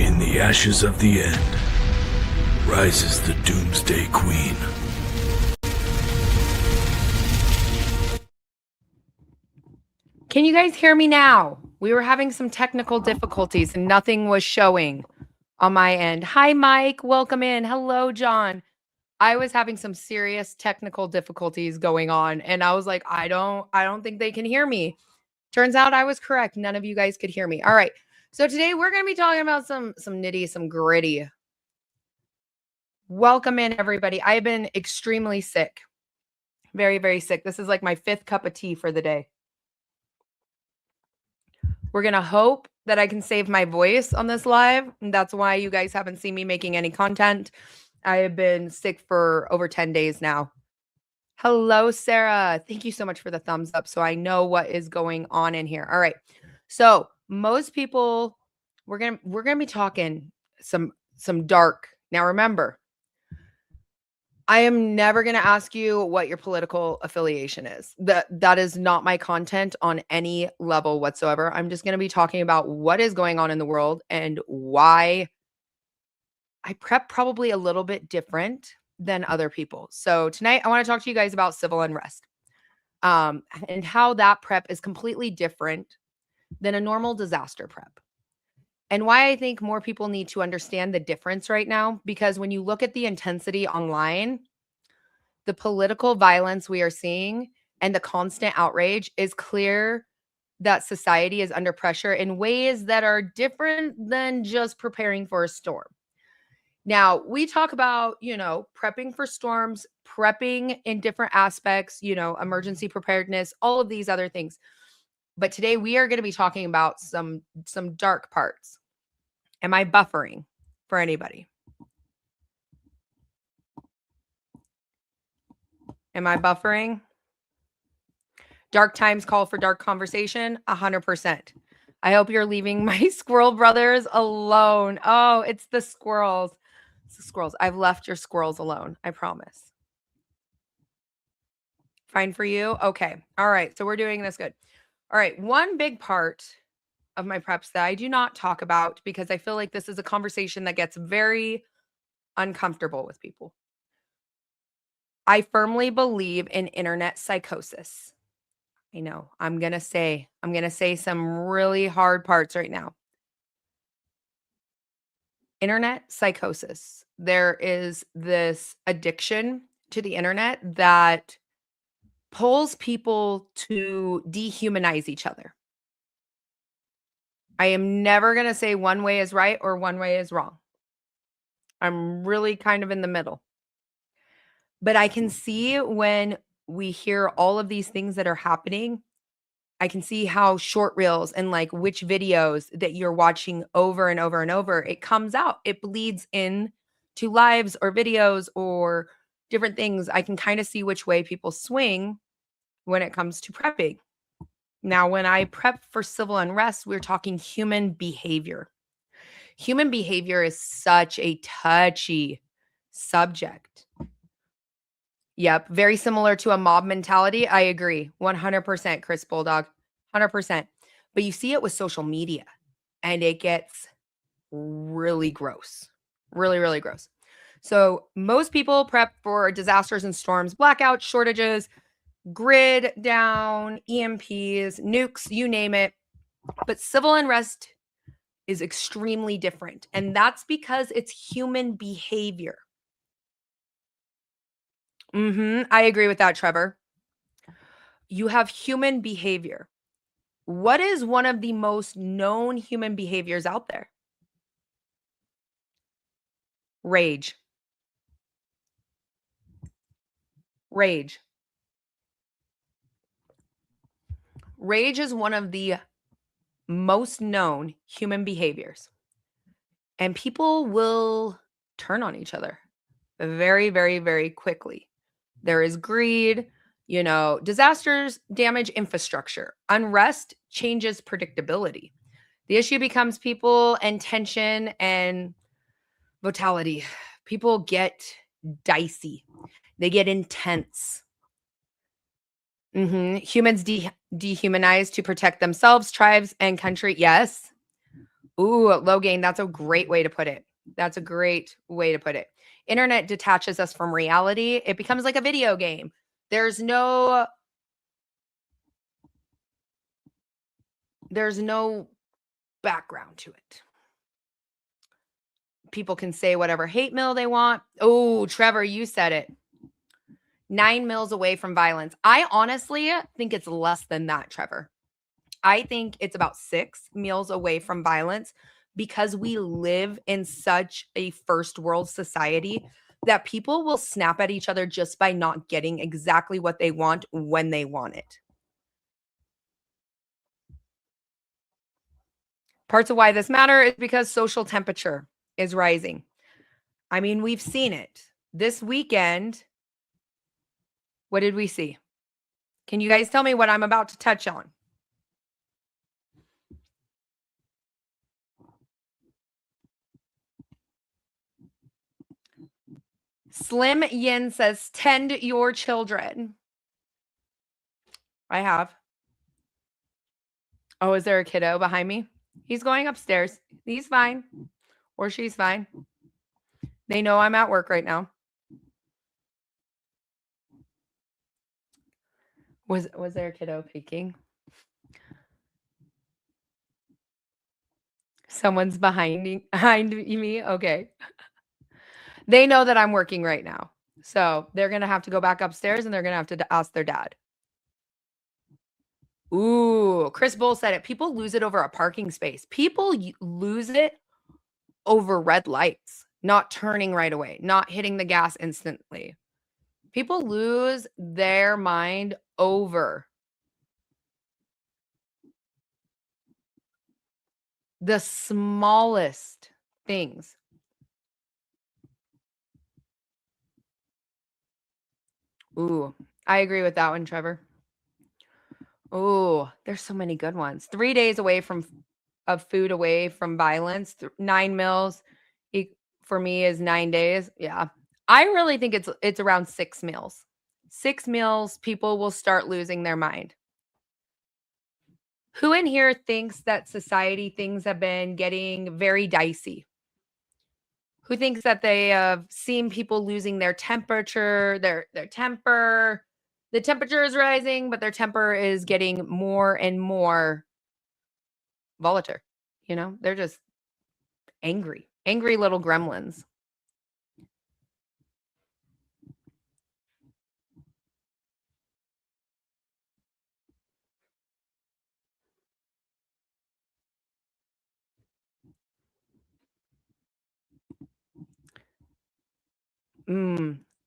In the ashes of the end rises the Doomsday Queen. Can you guys hear me now? We were having some technical difficulties and nothing was showing on my end. Hi, Mike. Welcome in. Hello, John. I was having some serious technical difficulties going on, and I was like, I don't think they can hear me. Turns out I was correct. None of you guys could hear me. All right. So today we're going to be talking about some nitty, some gritty. Welcome in, everybody. I've been extremely sick. Very, very sick. This is like my 5th cup of tea for the day. We're going to hope that I can save my voice on this live. And that's why you guys haven't seen me making any content. I have been sick for over 10 days now. Hello, Sarah. Thank you so much for the thumbs up. So I know what is going on in here. All right. So most people, we're gonna be talking some dark. Now remember, I am never going to ask you what your political affiliation is. That is not my content on any level whatsoever. I'm just going to be talking about what is going on in the world and why I prep probably a little bit different than other people. So tonight I want to talk to you guys about civil unrest and how that prep is completely different than a normal disaster prep. And why I think more people need to understand the difference right now, because when you look at the intensity online, the political violence we are seeing and the constant outrage is clear that society is under pressure in ways that are different than just preparing for a storm. Now, we talk about, prepping for storms, prepping in different aspects, emergency preparedness, all of these other things. But today we are going to be talking about some dark parts. Am I buffering for anybody? Am I buffering? Dark times call for dark conversation, 100%. I hope you're leaving my squirrel brothers alone. Oh, it's the squirrels. It's the squirrels. I've left your squirrels alone. I promise. Fine for you? Okay. All right. So we're doing this good. All right. One big part of my preps that I do not talk about, because I feel like this is a conversation that gets very uncomfortable with people. I firmly believe in internet psychosis. I know I'm going to say some really hard parts right now. Internet psychosis. There is this addiction to the internet that pulls people to dehumanize each other. I am never going to say one way is right or one way is wrong. I'm really kind of in the middle. But I can see when we hear all of these things that are happening, I can see how short reels and like which videos that you're watching over and over and over, it comes out. It bleeds in to lives or videos or different things. I can kind of see which way people swing when it comes to prepping. Now, when I prep for civil unrest, we're talking human behavior. Human behavior is such a touchy subject. Yep, very similar to a mob mentality. I agree. 100%, Chris Bulldog. 100%. But you see it with social media, and it gets really gross. Really, really gross. So most people prep for disasters and storms, blackouts, shortages, grid down, EMPs, nukes, you name it. But civil unrest is extremely different. And that's because it's human behavior. I agree with that, Trevor. You have human behavior. What is one of the most known human behaviors out there? Rage. Rage. Rage is one of the most known human behaviors. And people will turn on each other very, very, very quickly. There is greed, disasters damage infrastructure. Unrest changes predictability. The issue becomes people and tension and vitality. People get dicey. They get intense. Humans dehumanize to protect themselves, tribes, and country. Yes. Ooh, low gain. That's a great way to put it. That's a great way to put it. Internet detaches us from reality. It becomes like a video game. There's no background to it. People can say whatever hate mail they want. Oh, Trevor, you said it. 9 mils away from violence. I honestly think it's less than that, Trevor. I think it's about 6 meals away from violence because we live in such a first world society that people will snap at each other just by not getting exactly what they want when they want it. Parts of why this matter is because social temperature is rising. I mean, we've seen it. This weekend, what did we see? Can you guys tell me what I'm about to touch on? Slim Yin says, tend your children. I have. Oh, is there a kiddo behind me? He's going upstairs. He's fine. Or she's fine. They know I'm at work right now. Was there a kiddo peeking? Someone's behind me? Okay. They know that I'm working right now. So they're going to have to go back upstairs and they're going to have to ask their dad. Ooh, Chris Bull said it. People lose it over a parking space. People lose it over red lights, not turning right away, not hitting the gas instantly. People lose their mind over the smallest things. Ooh, I agree with that one, Trevor. Ooh, there's so many good ones. 3 days away of food away from violence. 9 meals for me is 9 days. Yeah. I really think it's around 6 meals. 6 meals, people will start losing their mind. Who in here thinks that society things have been getting very dicey? Who thinks that they have seen people losing their temperature, their temper? The temperature is rising, but their temper is getting more and more volatile. You know, they're just angry little gremlins.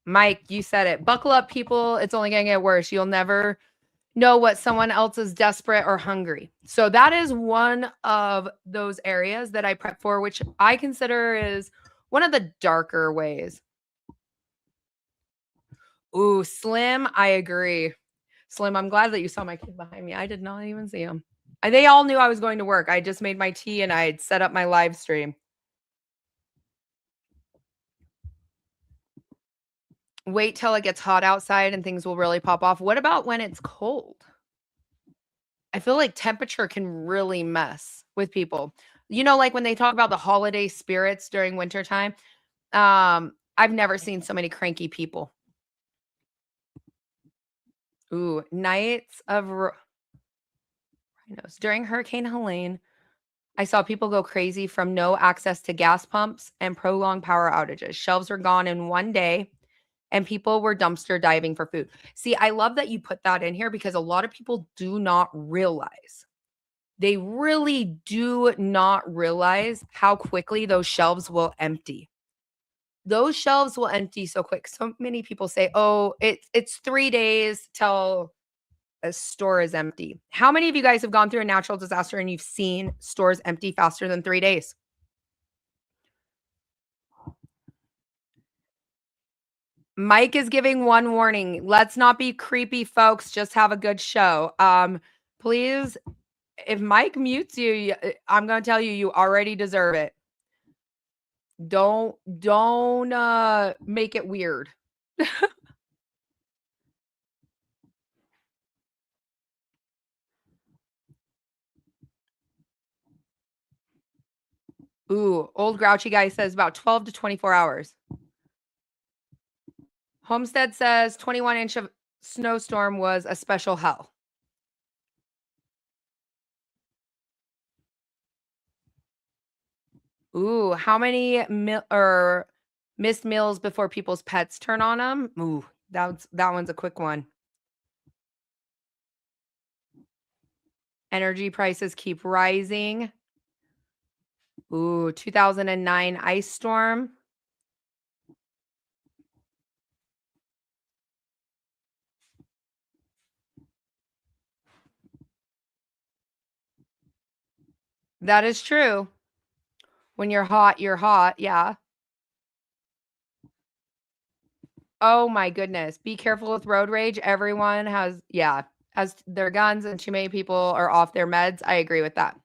Mike, you said it. Buckle up, people. It's only going to get worse. You'll never know what someone else is desperate or hungry. So that is one of those areas that I prep for, which I consider is one of the darker ways. Ooh, Slim, I agree. Slim, I'm glad that you saw my kid behind me. I did not even see him. They all knew I was going to work. I just made my tea and I'd set up my live stream. Wait till it gets hot outside and things will really pop off. What about when it's cold? I feel like temperature can really mess with people. You know, like when they talk about the holiday spirits during wintertime, I've never seen so many cranky people. Ooh, nights of rhinos. During Hurricane Helene, I saw people go crazy from no access to gas pumps and prolonged power outages. Shelves were gone in one day and people were dumpster diving for food. See, I love that you put that in here because a lot of people do not realize. They really do not realize how quickly those shelves will empty. Those shelves will empty so quick. So many people say, "Oh, it's 3 days till a store is empty." How many of you guys have gone through a natural disaster and you've seen stores empty faster than 3 days? Mike is giving one warning. Let's not be creepy, folks. Just have a good show. Please, if Mike mutes you, I'm going to tell you, you already deserve it. Don't make it weird. Ooh, old grouchy guy says about 12 to 24 hours. Homestead says 21-inch of snowstorm was a special hell. Ooh, how many missed meals before people's pets turn on them? Ooh, that one's a quick one. Energy prices keep rising. Ooh, 2009 ice storm. That is true. When you're hot, you're hot. Yeah. Oh my goodness. Be careful with road rage. Everyone has their guns and too many people are off their meds. I agree with that.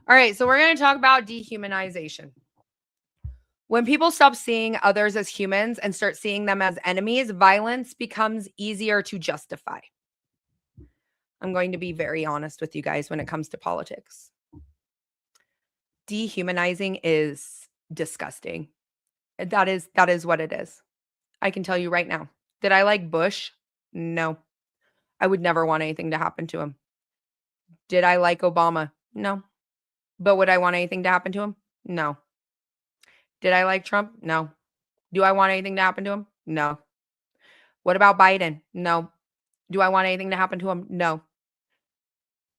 All right, so we're going to talk about dehumanization. When people stop seeing others as humans and start seeing them as enemies, violence becomes easier to justify. I'm going to be very honest with you guys when it comes to politics. Dehumanizing is disgusting. That is what it is. I can tell you right now. Did I like Bush? No. I would never want anything to happen to him. Did I like Obama? No. But would I want anything to happen to him? No. Did I like Trump? No. Do I want anything to happen to him? No. What about Biden? No. Do I want anything to happen to him? No.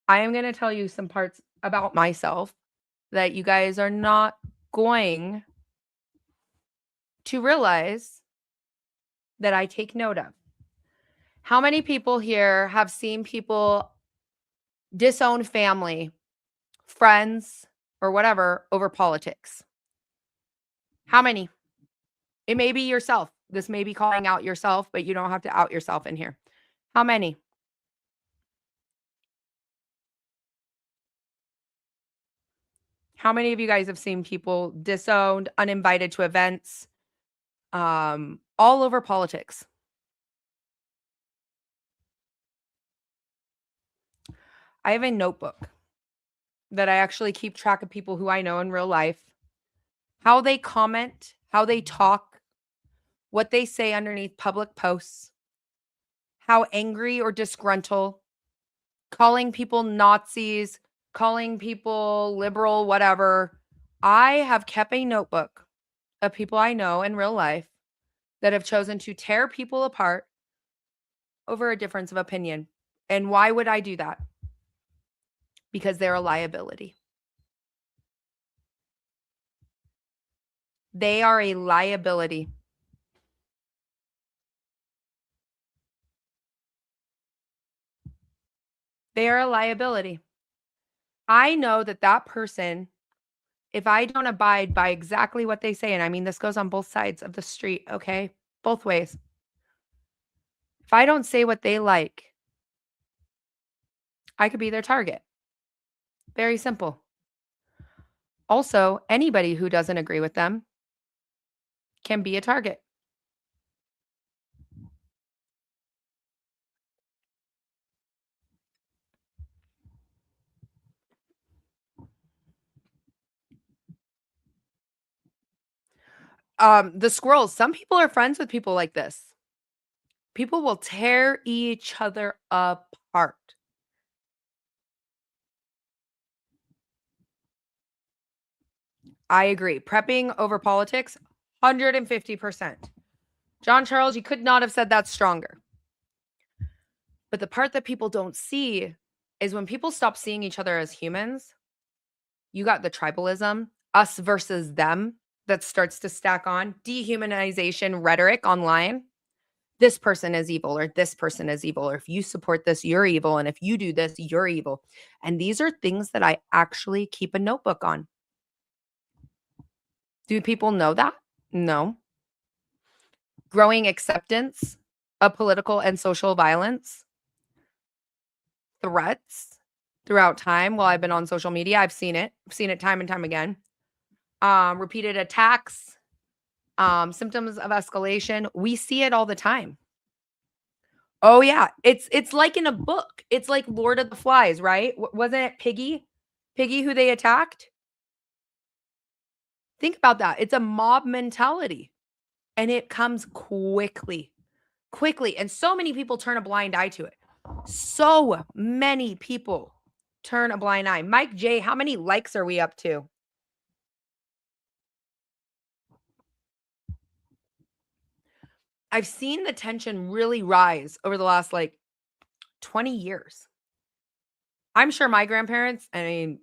I am going to tell you some parts about myself that you guys are not going to realize that I take note of. How many people here have seen people disown family, friends, or whatever over politics? How many? It may be yourself. This may be calling out yourself, but you don't have to out yourself in here. How many? How many of you guys have seen people disowned, uninvited to events, all over politics? I have a notebook that I actually keep track of people who I know in real life, how they comment, how they talk, what they say underneath public posts, how angry or disgruntled, calling people Nazis, calling people liberal, whatever. I have kept a notebook of people I know in real life that have chosen to tear people apart over a difference of opinion. And why would I do that? Because they're a liability. They are a liability. They are a liability. I know that that person, if I don't abide by exactly what they say, and I mean, this goes on both sides of the street, okay? Both ways. If I don't say what they like, I could be their target. Very simple. Also, anybody who doesn't agree with them can be a target. The squirrels, some people are friends with people like this. People will tear each other apart. I agree. Prepping over politics, 150%. John Charles, you could not have said that stronger. But the part that people don't see is when people stop seeing each other as humans, you got the tribalism, us versus them, that starts to stack on, dehumanization rhetoric online. This person is evil, or this person is evil, or if you support this, you're evil, and if you do this, you're evil. And these are things that I actually keep a notebook on. Do people know that? No. Growing acceptance of political and social violence, threats throughout time while I've been on social media. I've seen it. I've seen it time and time again. Repeated attacks, symptoms of escalation. We see it all the time. Oh yeah, it's like in a book. It's like Lord of the Flies, right? Wasn't it Piggy? Piggy who they attacked? Think about that. It's a mob mentality, and it comes quickly. And so many people turn a blind eye to it. So many people turn a blind eye. Mike J, how many likes are we up to? I've seen the tension really rise over the last 20 years. I'm sure my grandparents, I mean,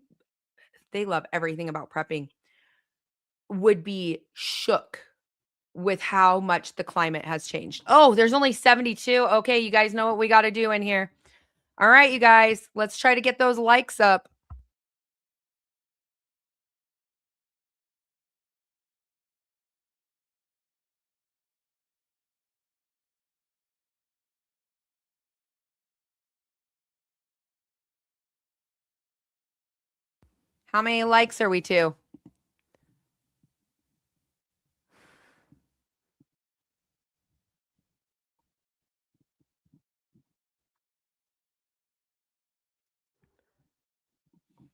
they love everything about prepping, would be shook with how much the climate has changed. Oh, there's only 72. Okay, you guys know what we got to do in here. All right, you guys, let's try to get those likes up. How many likes are we to?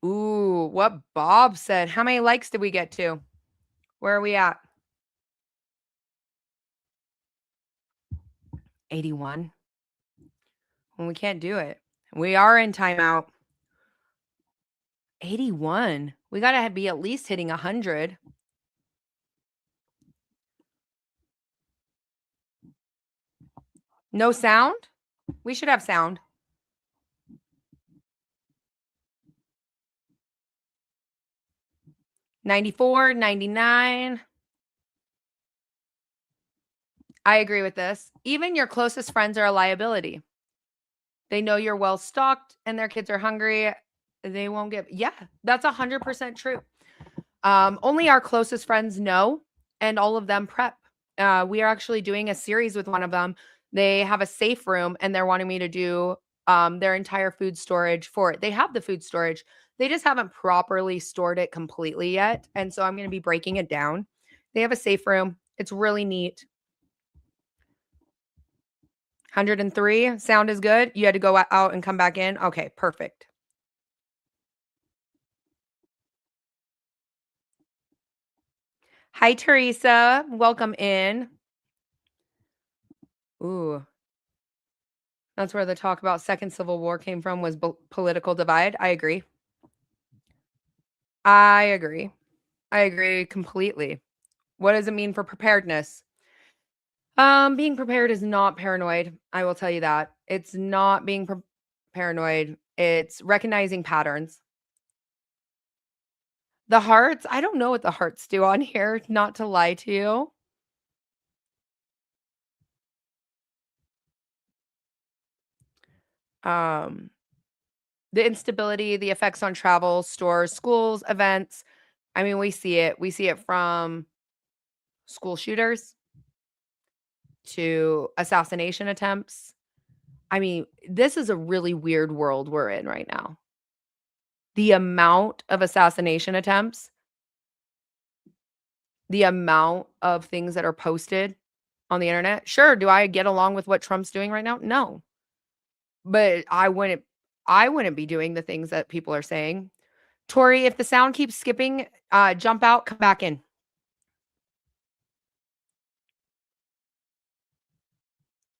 Ooh, what Bob said. How many likes did we get to? Where are we at? 81. Well, we can't do it. We are in timeout. 81. We got to be at least hitting 100. No sound? We should have sound. 94, 99. I agree with this. Even your closest friends are a liability. They know you're well stocked and their kids are hungry. They won't get, yeah, that's 100% true. Only our closest friends know, and all of them prep. We are actually doing a series with one of them. They have a safe room and they're wanting me to do their entire food storage for it. They have the food storage. They just haven't properly stored it completely yet. And so I'm going to be breaking it down. They have a safe room. It's really neat. 103. Sound is good. You had to go out and come back in. Okay, perfect. Hi, Teresa. Welcome in. Ooh. That's where the talk about Second Civil War came from, was political divide. I agree. I agree completely. What does it mean for preparedness? Being prepared is not paranoid. I will tell you that. It's not being paranoid. It's recognizing patterns. The hearts, I don't know what the hearts do on here, not to lie to you. The instability, the effects on travel, stores, schools, events. I mean, we see it. We see it from school shooters to assassination attempts. I mean, this is a really weird world we're in right now. The amount of assassination attempts, the amount of things that are posted on the internet. Sure, do I get along with what Trump's doing right now? No. But I wouldn't be doing the things that people are saying. Tori, if the sound keeps skipping, jump out, come back in.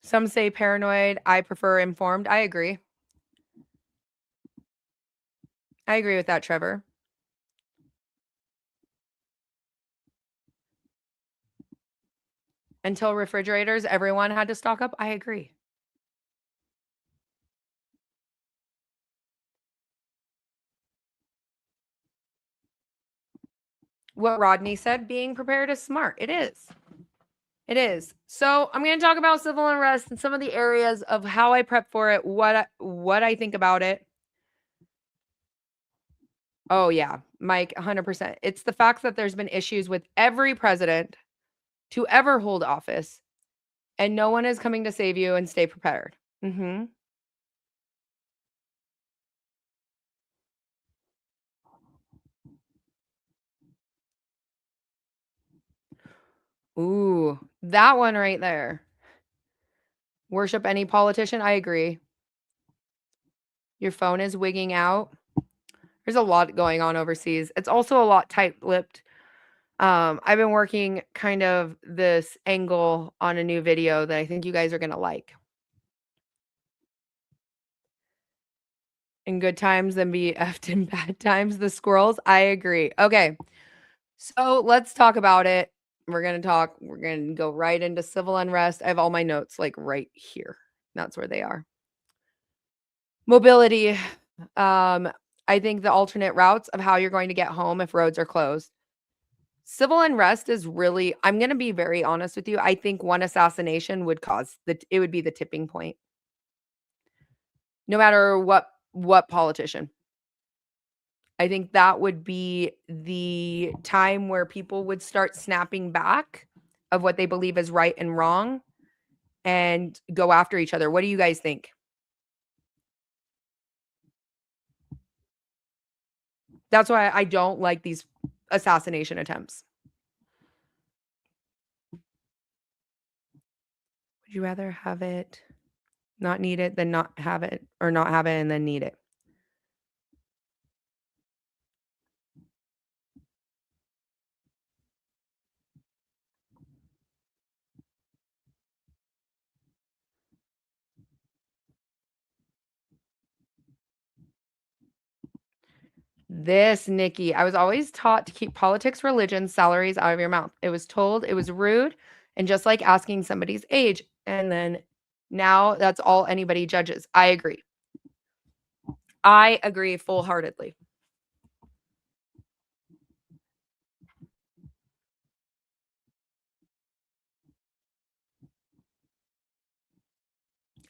Some say paranoid. I prefer informed. I agree. I agree with that, Trevor. Until refrigerators, everyone had to stock up. I agree. What Rodney said, being prepared is smart. It is. It is. So I'm going to talk about civil unrest and some of the areas of how I prep for it, what I think about it. Oh yeah, Mike, 100%. It's the fact that there's been issues with every president to ever hold office, and no one is coming to save you and stay prepared. Ooh, that one right there. Worship any politician. I agree. Your phone is wigging out. There's a lot going on overseas. It's also a lot tight-lipped. I've been working kind of this angle on a new video that I think you guys are gonna like. In good times, then be effed in bad times, the squirrels. I agree. Okay, so let's talk about it. We're gonna go right into civil unrest. I have all my notes like right here. That's where they are. Mobility. I think the alternate routes of how you're going to get home if roads are closed. Civil unrest is really, I'm going to be very honest with you. I think one assassination would it would be the tipping point. No matter what politician. I think that would be the time where people would start snapping back of what they believe is right and wrong and go after each other. What do you guys think? That's why I don't like these assassination attempts. Would you rather have it not need it than not have it, or not have it and then need it? This, Nikki, I was always taught to keep politics, religion, salaries out of your mouth. It was told it was rude and just like asking somebody's age. And then now that's all anybody judges. I agree. I agree full-heartedly.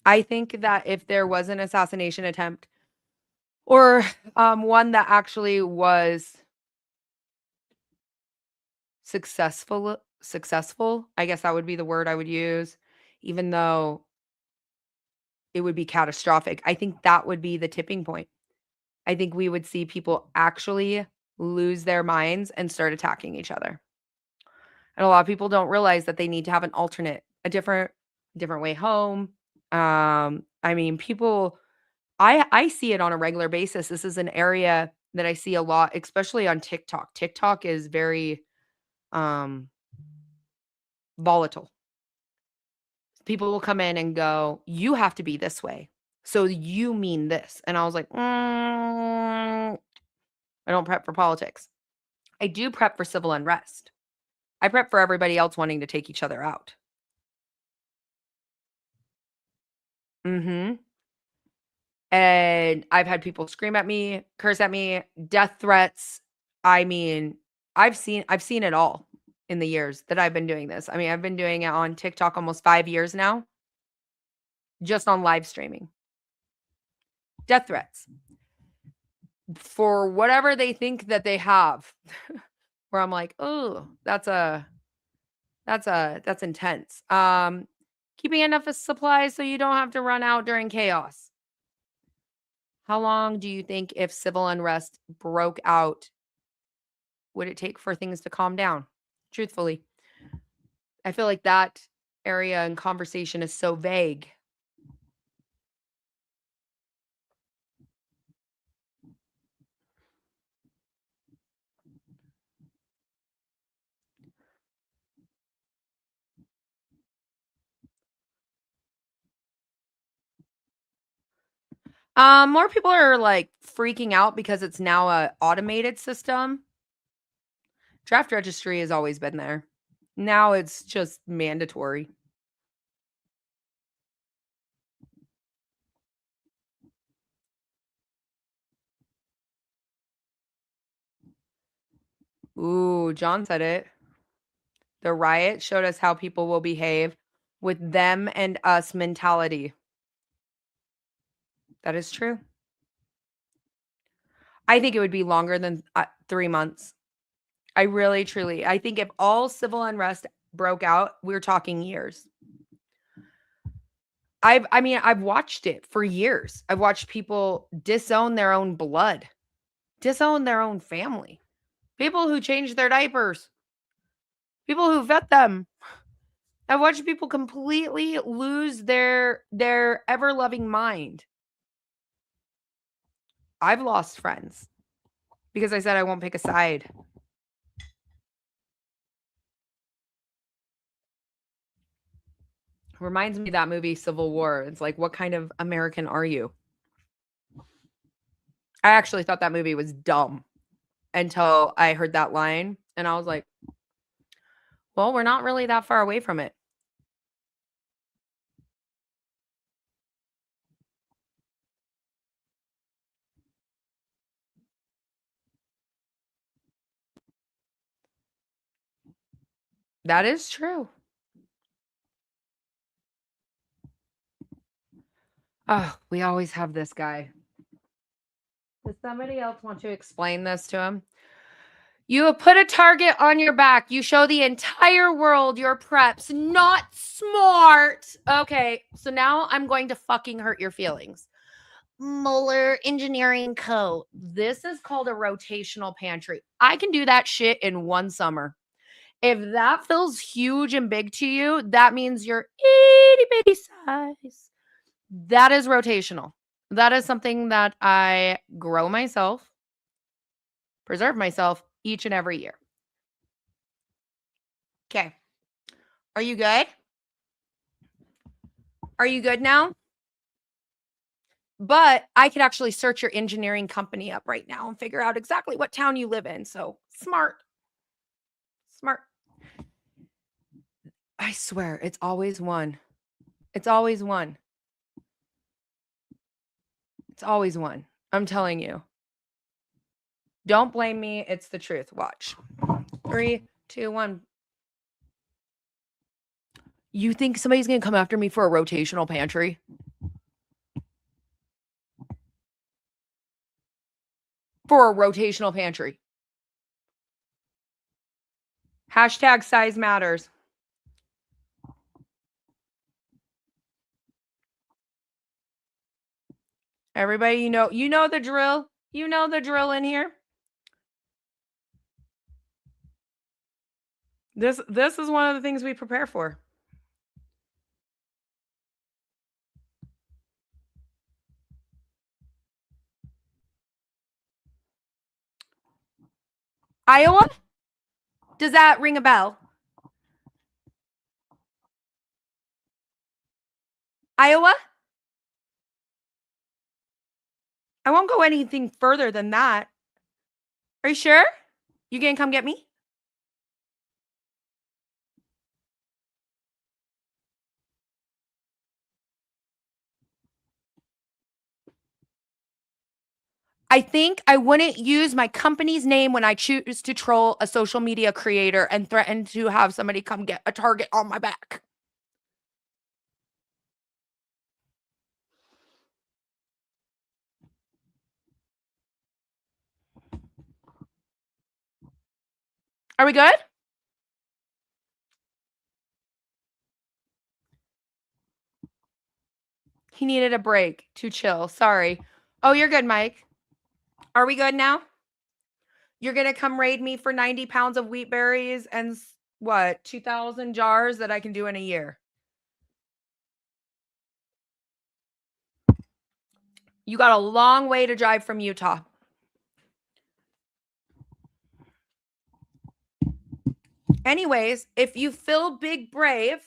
I think that if there was an assassination attempt or one that actually was successful, I guess that would be the word I would use, even though it would be catastrophic. I think that would be the tipping point. I think we would see people actually lose their minds and start attacking each other. And a lot of people don't realize that they need to have an alternate, a different way home. I mean, people I see it on a regular basis. This is an area that I see a lot, especially on TikTok. TikTok is very um volatile. People will come in and go, "You have to be this way. So you mean this." And I was like, I don't prep for politics. I do prep for civil unrest. I prep for everybody else wanting to take each other out. Mhm. And I've had people scream at me, curse at me, death threats. I mean, I've seen it all in the years that I've been doing this. I mean, I've been doing it on TikTok almost 5 years now, just on live streaming. Death threats for whatever they think that they have. Where I'm like, "Oh, that's intense." Keeping enough of supplies so you don't have to run out during chaos. How long do you think if civil unrest broke out would it take for things to calm down? Truthfully, I feel like that area and conversation is so vague. More people are like freaking out because it's now a automated system. Draft registry has always been there. Now it's just mandatory. Ooh, John said it. The riot showed us how people will behave with them and us mentality. That is true. I think it would be longer than 3 months. I really, truly, I think if all civil unrest broke out, we're talking years. I mean, I've watched it for years. I've watched people disown their own blood, disown their own family, people who change their diapers, people who vet them. I've watched people completely lose their ever loving mind. I've lost friends because I said I won't pick a side. Reminds me of that movie Civil War. It's like, what kind of American are you? I actually thought that movie was dumb until I heard that line. And I was like, well, we're not really that far away from it. That is true. Oh, we always have this guy. Does somebody else want to explain this to him? You have put a target on your back. You show the entire world your preps. Not smart. Okay, so now I'm going to fucking hurt your feelings. Mueller Engineering Co. This is called a rotational pantry. I can do that shit in one summer. If that feels huge and big to you, that means you're itty bitty size. That is rotational. That is something that I grow myself, preserve myself each and every year. Okay. Are you good? Are you good now? But I could actually search your engineering company up right now and figure out exactly what town you live in. So smart. Smart. I swear, it's always one. It's always one. It's always one. I'm telling you. Don't blame me. It's the truth. Watch. 3, 2, 1. You think somebody's going to come after me for a rotational pantry? For a rotational pantry. Hashtag size matters. Everybody, you know the drill. You know the drill in here. This is one of the things we prepare for. Iowa? Does that ring a bell? Iowa? I won't go anything further than that. Are you sure? You gonna come get me? I think I wouldn't use my company's name when I choose to troll a social media creator and threaten to have somebody come get a target on my back. Are we good? He needed a break to chill. Sorry. Oh, you're good, Mike. Are we good now? You're going to come raid me for 90 pounds of wheat berries and what, 2,000 jars that I can do in a year? You got a long way to drive from Utah. Anyways, if you feel big brave,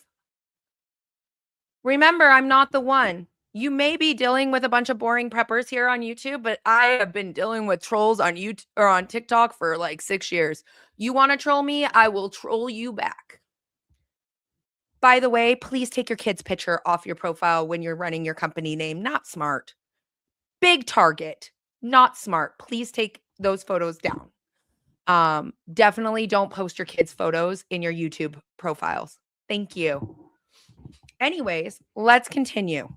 remember, I'm not the one. You may be dealing with a bunch of boring preppers here on YouTube, but I have been dealing with trolls on YouTube or on TikTok for like 6 years. You want to troll me? I will troll you back. By the way, please take your kid's picture off your profile when you're running your company name. Not smart. Big target. Not smart. Please take those photos down. Definitely don't post your kids' photos in your YouTube profiles. Thank you. Anyways, let's continue.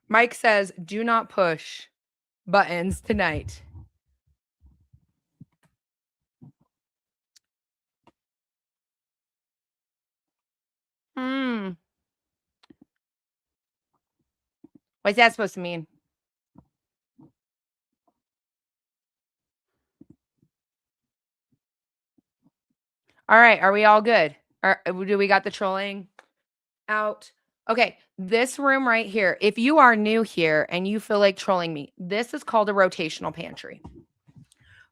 Mike says, do not push buttons tonight. What's that supposed to mean? All right. Are we all good? Do we got the trolling out? Okay. This room right here, if you are new here and you feel like trolling me, this is called a rotational pantry.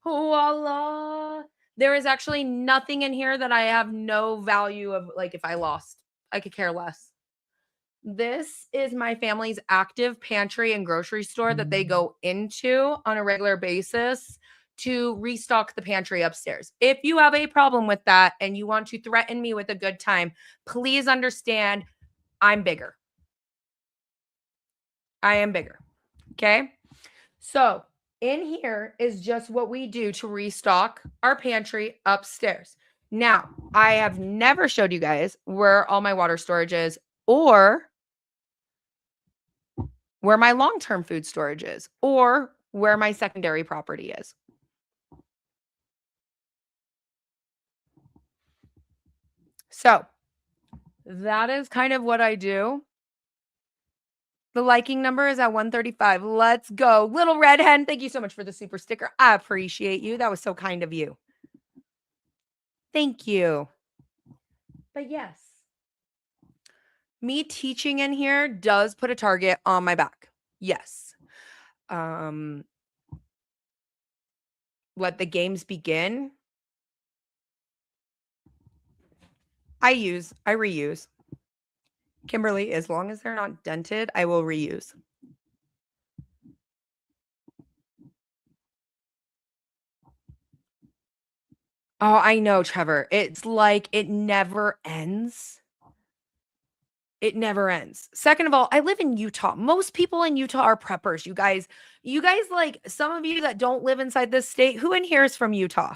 Voila. There is actually nothing in here that I have no value of, like, if I lost. I could care less. This is my family's active pantry and grocery store that they go into on a regular basis to restock the pantry upstairs. If you have a problem with that and you want to threaten me with a good time, please understand I'm bigger. I am bigger. Okay. So in here is just what we do to restock our pantry upstairs. Now, I have never showed you guys where all my water storage is or where my long-term food storage is or where my secondary property is. So that is kind of what I do. The liking number is at 135. Let's go. Little Red Hen, thank you so much for the super sticker. I appreciate you. That was so kind of you. Thank you. But yes, me teaching in here does put a target on my back. Yes. Let the games begin. I reuse. Kimberly, as long as they're not dented, I will reuse. Oh, I know, Trevor. It's like it never ends. It never ends. Second of all, I live in Utah. Most people in Utah are preppers, you guys. You guys, like, some of you that don't live inside this state, who in here is from Utah?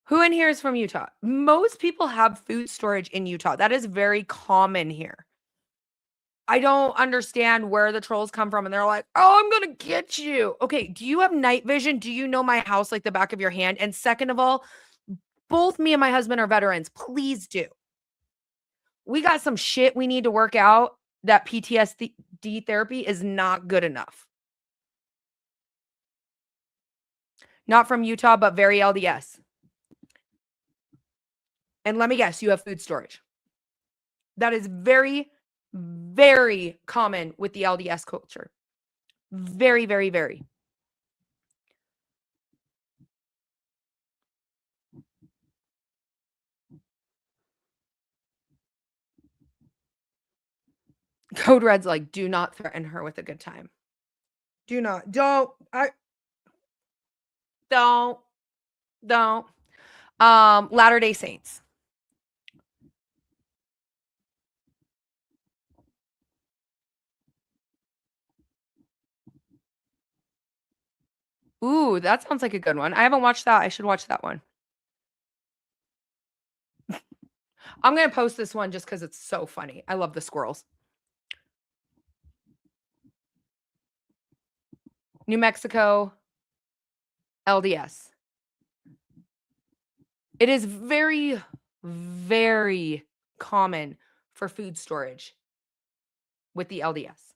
Who in here is from Utah? Most people have food storage in Utah. That is very common here. I don't understand where the trolls come from. And they're like, oh, I'm going to get you. Okay. Do you have night vision? Do you know my house like the back of your hand? And second of all, both me and my husband are veterans. Please do. We got some shit we need to work out. That PTSD therapy is not good enough. Not from Utah, but very LDS. And let me guess, you have food storage. That is very, very common with the LDS culture. Very, very, very. Code Red's like, do not threaten her with a good time. Do not. Don't. Latter-day Saints. Ooh, that sounds like a good one. I haven't watched that. I should watch that one. I'm going to post this one just because it's so funny. I love the squirrels. New Mexico, LDS. It is very, very common for food storage with the LDS.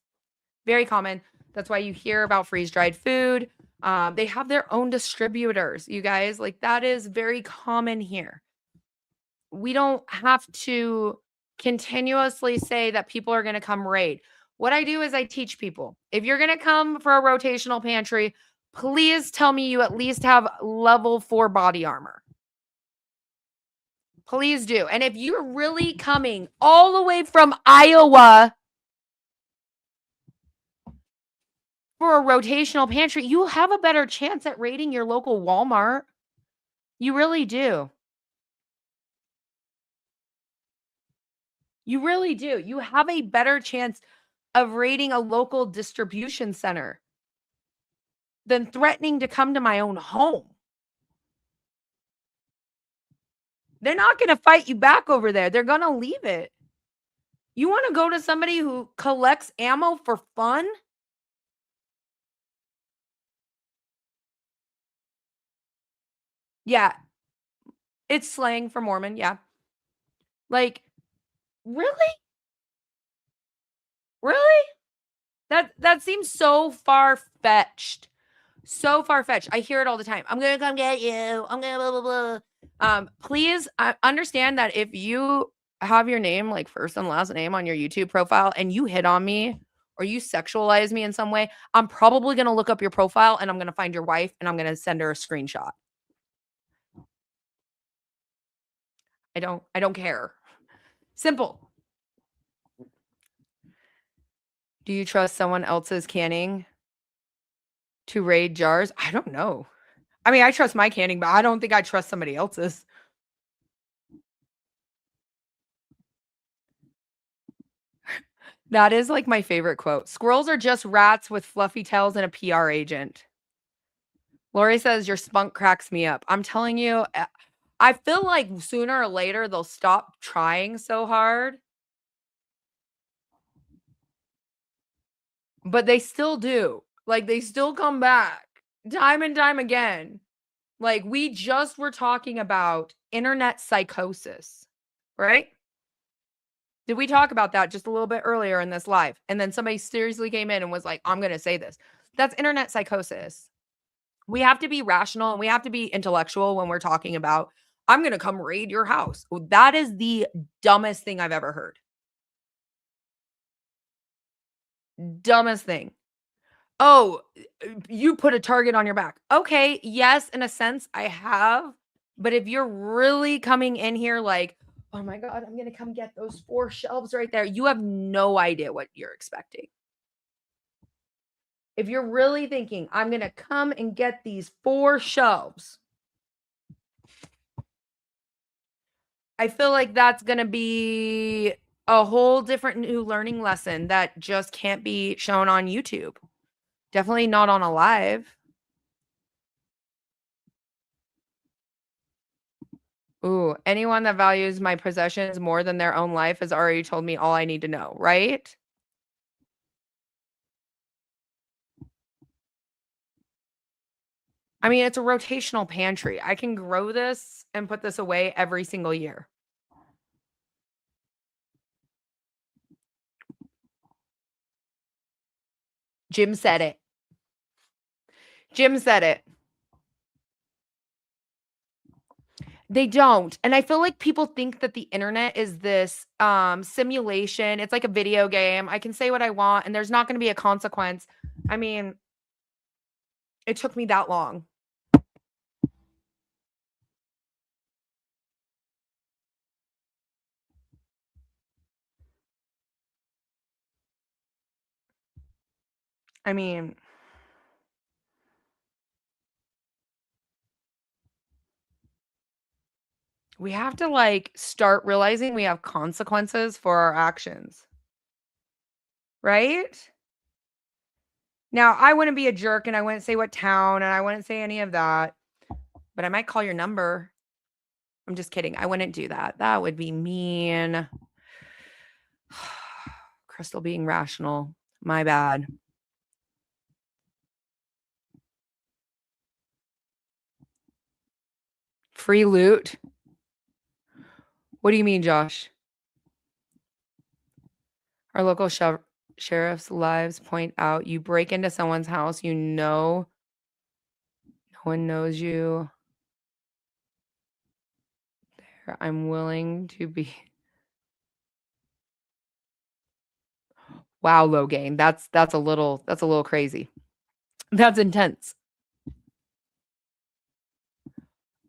Very common. That's why you hear about freeze-dried food. They have their own distributors, you guys. Like, that is very common here. We don't have to continuously say that people are going to come raid. What I do is I teach people. If you're going to come for a rotational pantry, please tell me you at least have level 4 body armor. Please do. And if you're really coming all the way from Iowa for a rotational pantry, you have a better chance at raiding your local Walmart. You really do. You really do. You have a better chance of raiding a local distribution center than threatening to come to my own home. They're not going to fight you back over there. They're going to leave it. You want to go to somebody who collects ammo for fun? Yeah. It's slang for Mormon. Yeah. Like, really? Really? That seems so far-fetched. So far-fetched. I hear it all the time. I'm going to come get you. I'm going to blah, blah, blah. Please understand that if you have your name, like first and last name on your YouTube profile, and you hit on me or you sexualize me in some way, I'm probably going to look up your profile and I'm going to find your wife and I'm going to send her a screenshot. I don't care. Simple. Do you trust someone else's canning to raid jars? I don't know. I mean, I trust my canning, but I don't think I trust somebody else's. That is like my favorite quote. Squirrels are just rats with fluffy tails and a PR agent. Lori says, your spunk cracks me up. I'm telling you, I feel like sooner or later they'll stop trying so hard. But they still do. Like, they still come back time and time again. Like, we just were talking about internet psychosis, right? Did we talk about that just a little bit earlier in this live? And then somebody seriously came in and was like, I'm going to say this. That's internet psychosis. We have to be rational and we have to be intellectual when we're talking about, I'm going to come raid your house. That is the dumbest thing I've ever heard. Dumbest thing. Oh, you put a target on your back. Okay, yes, in a sense, I have. But if you're really coming in here like, oh my God, I'm going to come get those 4 shelves right there, you have no idea what you're expecting. If you're really thinking, I'm going to come and get these 4 shelves, I feel like that's going to be a whole different new learning lesson that just can't be shown on YouTube. Definitely not on a live. Ooh, anyone that values my possessions more than their own life has already told me all I need to know, right? I mean, it's a rotational pantry. I can grow this and put this away every single year. Jim said it. Jim said it. They don't. And I feel like people think that the internet is this simulation. It's like a video game. I can say what I want and there's not going to be a consequence. I mean, it took me that long. I mean, we have to like start realizing we have consequences for our actions. Right? Now, I wouldn't be a jerk and I wouldn't say what town and I wouldn't say any of that, but I might call your number. I'm just kidding. I wouldn't do that. That would be mean. Crystal being rational. My bad. Free loot? What do you mean, Josh? Our local sheriff's lives point out you break into someone's house, you know no one knows you. There, I'm willing to be. Wow, Logain. That's a little crazy. That's intense.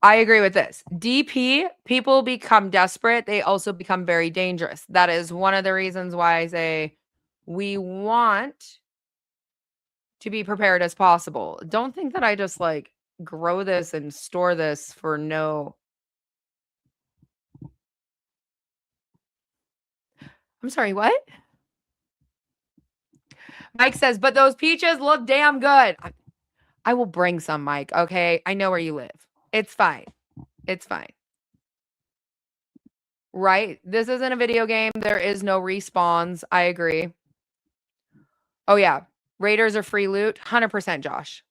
I agree with this. DP, people become desperate. They also become very dangerous. That is one of the reasons why I say we want to be prepared as possible. Don't think that I just like grow this and store this for no. I'm sorry, what? Mike says, but those peaches look damn good. I will bring some, Mike. Okay. I know where you live. It's fine. It's fine. Right? This isn't a video game. There is no respawns. I agree. Oh, yeah. Raiders are free loot. 100%, Josh.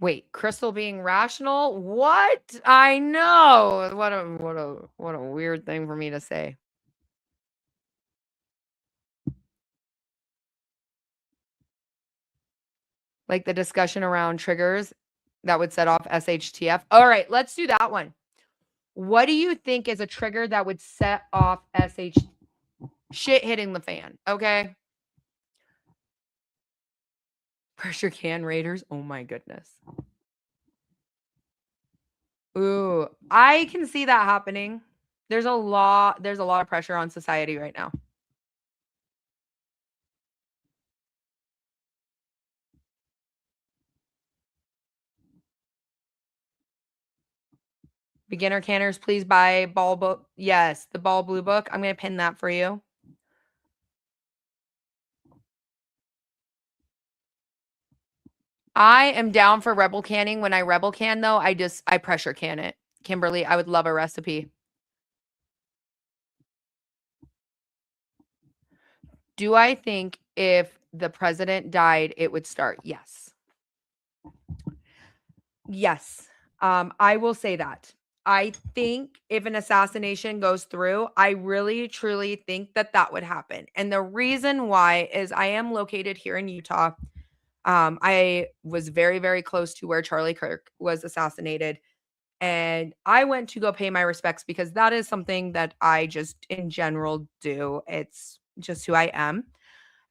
Wait, Crystal being rational? What? I know. What a weird thing for me to say. Like the discussion around triggers that would set off SHTF. All right, let's do that one. What do you think is a trigger that would set off shit hitting the fan? Okay. Pressure can raiders. Oh my goodness. Ooh, I can see that happening. There's a lot of pressure on society right now. Beginner canners, please buy ball book. Yes, the ball blue book. I'm going to pin that for you. I am down for rebel canning. When I rebel can though, I pressure can it. Kimberly, I would love a recipe. Do I think if the president died, it would start? Yes. Yes. I will say that. I think if an assassination goes through, I really truly think that that would happen. And the reason why is I am located here in Utah. I was very, very close to where Charlie Kirk was assassinated. And I went to go pay my respects because that is something that I just in general do. It's just who I am.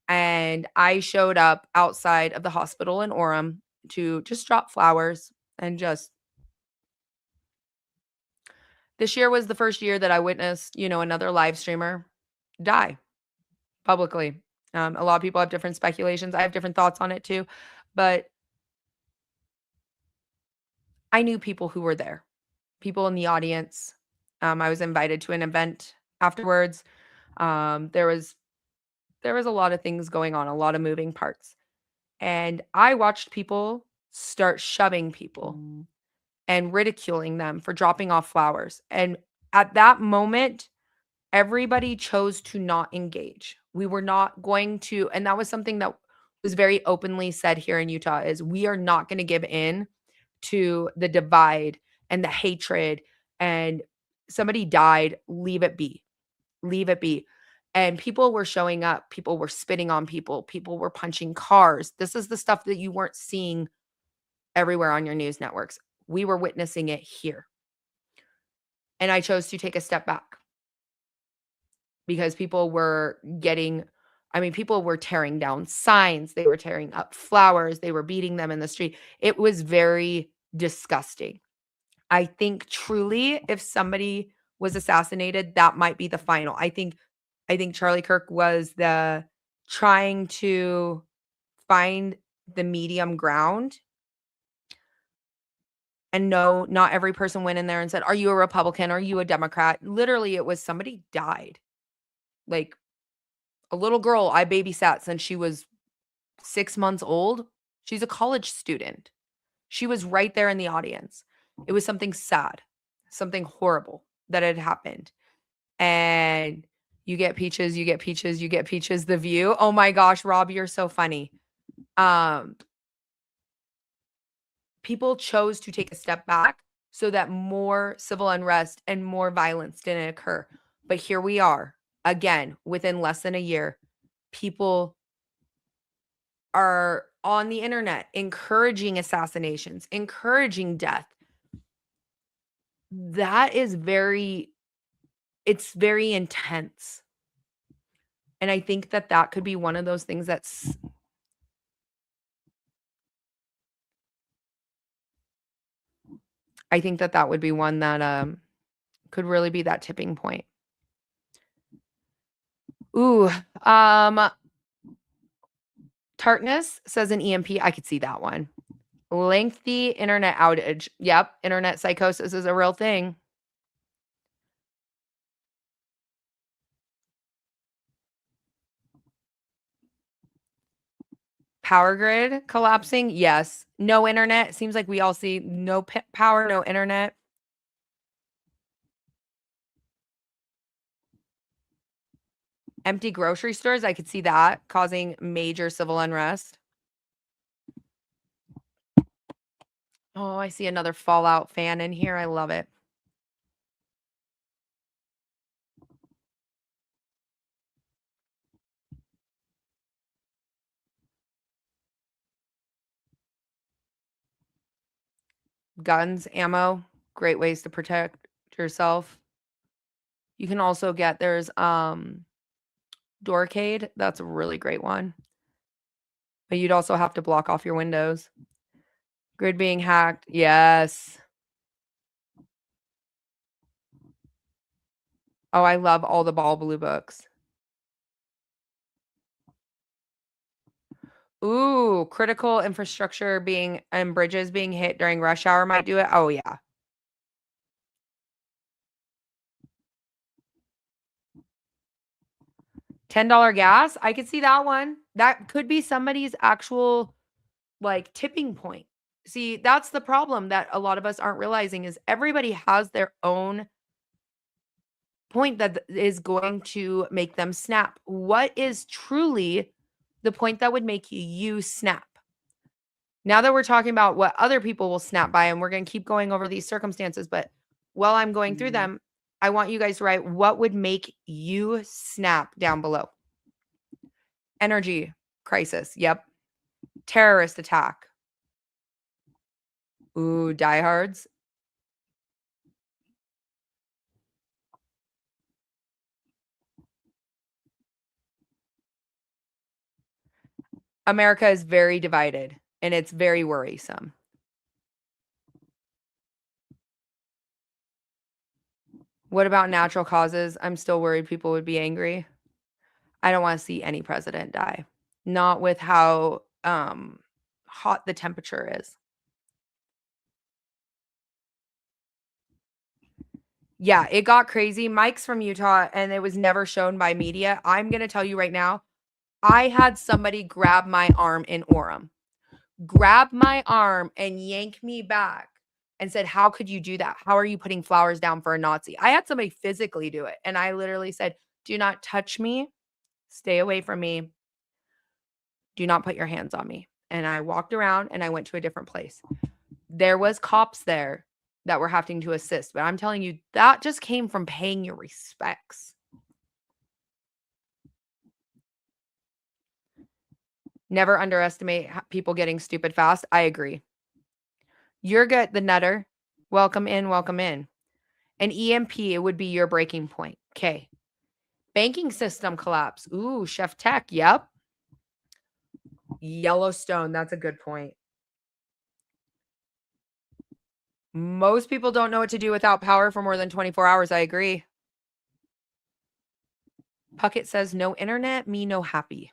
And I showed up outside of the hospital in Orem to just drop flowers and just this year was the first year that I witnessed, another live streamer die publicly. A lot of people have different speculations. I have different thoughts on it too, but I knew people who were there, people in the audience. I was invited to an event afterwards. There was a lot of things going on, a lot of moving parts, and I watched people start shoving people and ridiculing them for dropping off flowers. And at that moment, everybody chose to not engage. We were not going to, and that was something that was very openly said here in Utah is we are not going to give in to the divide and the hatred and somebody died, leave it be. Leave it be. And people were showing up, people were spitting on people, people were punching cars. This is the stuff that you weren't seeing everywhere on your news networks. We were witnessing it here. And I chose to take a step back because people were people were tearing down signs, they were tearing up flowers, they were beating them in the street. It was very disgusting. I think truly if somebody was assassinated, that might be the final. I think Charlie Kirk was the trying to find the medium ground. And no, not every person went in there and said, "Are you a Republican? Are you a Democrat?" Literally, it was somebody died. Like a little girl I babysat since she was 6 months old. She's a college student. She was right there in the audience. It was something sad, something horrible that had happened. And you get peaches, you get peaches, you get peaches, the view. Oh my gosh, Rob, you're so funny. People chose to take a step back so that more civil unrest and more violence didn't occur. But here we are again, within less than a year, people are on the internet encouraging assassinations, encouraging death. That is it's very intense. And I think that that could be one of those things I think that that would be one that could really be that tipping point. Ooh, tartness says an EMP. I could see that one. Lengthy internet outage. Yep, internet psychosis is a real thing. Power grid collapsing? Yes. No internet. Seems like we all see no power, no internet. Empty grocery stores, I could see that causing major civil unrest. Oh, I see another Fallout fan in here. I love it. Guns, ammo, great ways to protect to yourself. You can also get, there's Doorcade. That's a really great one. But you'd also have to block off your windows. Grid being hacked. Yes. Oh, I love all the Ball Blue books. Ooh, critical infrastructure being and bridges being hit during rush hour might do it. Oh, yeah. $10 gas. I could see that one. That could be somebody's actual like tipping point. See, that's the problem that a lot of us aren't realizing is everybody has their own point that is going to make them snap. What is truly the point that would make you snap? Now that we're talking about what other people will snap by, and we're going to keep going over these circumstances, but while I'm going through them, I want you guys to write what would make you snap down below. Energy crisis. Yep. Terrorist attack. Ooh, diehards. America is very divided and it's very worrisome. What about natural causes? I'm still worried people would be angry. I don't want to see any president die. Not with how hot the temperature is. Yeah, it got crazy. Mike's from Utah and it was never shown by media. I'm going to tell you right now, I had somebody grab my arm in Orem, grab my arm and yank me back and said, how could you do that? How are you putting flowers down for a Nazi? I had somebody physically do it. And I literally said, do not touch me. Stay away from me. Do not put your hands on me. And I walked around and I went to a different place. There was cops there that were having to assist. But I'm telling you, that just came from paying your respects. Never underestimate people getting stupid fast. I agree. You're good, the nutter. Welcome in, welcome in. An EMP, it would be your breaking point. Okay. Banking system collapse. Ooh, Chef Tech. Yep. Yellowstone. That's a good point. Most people don't know what to do without power for more than 24 hours. I agree. Puckett says, no internet, me no happy.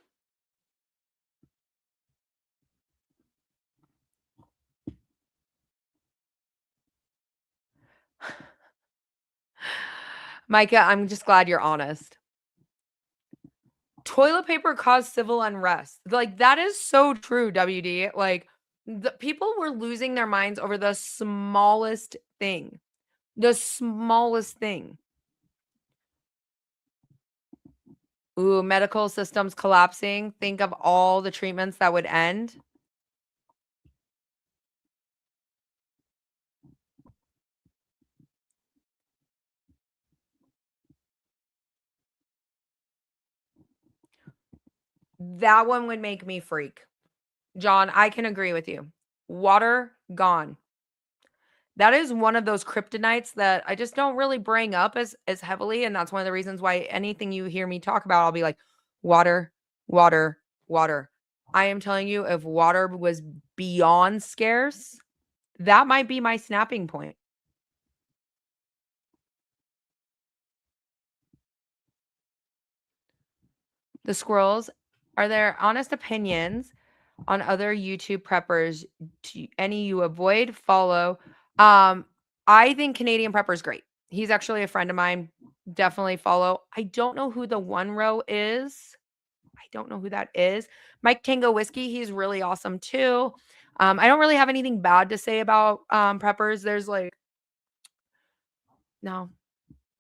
Micah, I'm just glad you're honest. Toilet paper caused civil unrest. Like, that is so true, WD. Like, the people were losing their minds over the smallest thing. The smallest thing. Ooh, medical systems collapsing. Think of all the treatments that would end. That one would make me freak. John, I can agree with you. Water gone. That is one of those kryptonites that I just don't really bring up as heavily, and that's one of the reasons why anything you hear me talk about, I'll be like, water, water, water. I am telling you, if water was beyond scarce, that might be my snapping point. The squirrels, are there honest opinions on other YouTube preppers? Any you avoid, follow? I think Canadian Prepper is great. He's actually a friend of mine. Definitely follow. I don't know who the one row is. I don't know who that is. Mike Tango Whiskey, he's really awesome too. I don't really have anything bad to say about preppers. There's like, no,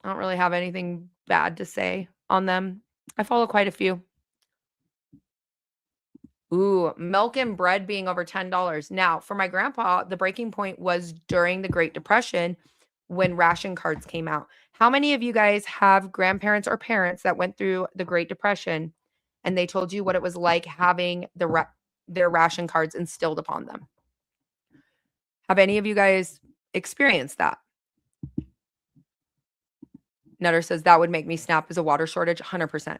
I don't really have anything bad to say on them. I follow quite a few. Ooh, milk and bread being over $10. Now, for my grandpa, the breaking point was during the Great Depression when ration cards came out. How many of you guys have grandparents or parents that went through the Great Depression and they told you what it was like having their ration cards instilled upon them? Have any of you guys experienced that? Nutter says that would make me snap as a water shortage. 100%.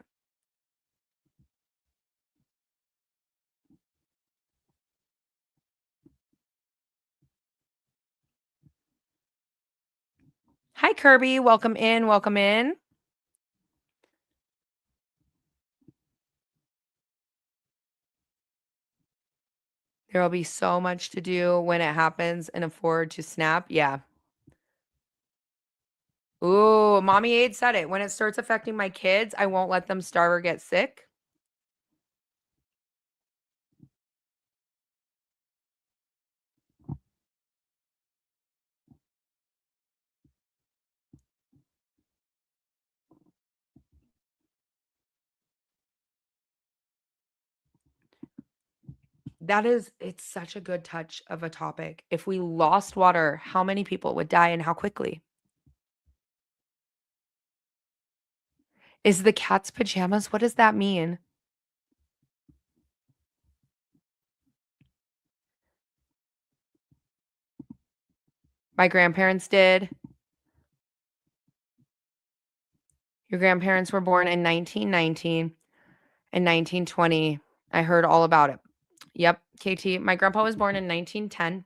Hi, Kirby. Welcome in. Welcome in. There will be so much to do when it happens and afford to snap. Yeah. Ooh, Mommy Aid said it. When it starts affecting my kids, I won't let them starve or get sick. It's such a good touch of a topic. If we lost water, how many people would die and how quickly? Is the cat's pajamas? What does that mean? My grandparents did. Your grandparents were born in 1919 and 1920. I heard all about it. Yep, KT. My grandpa was born in 1910.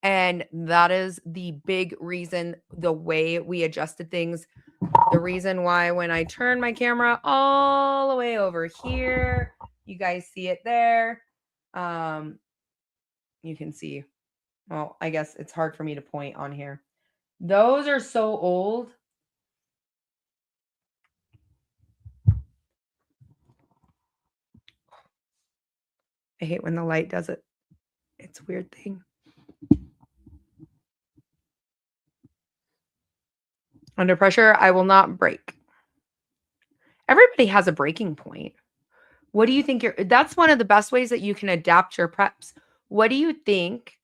And that is the big reason, the way we adjusted things. The reason why when I turn my camera all the way over here, you guys see it there. You can see. Well, I guess it's hard for me to point on here. Those are so old. I hate when the light does it. It's a weird thing. Under pressure, I will not break. Everybody has a breaking point. What do you think that's one of the best ways that you can adapt your preps. What do you think?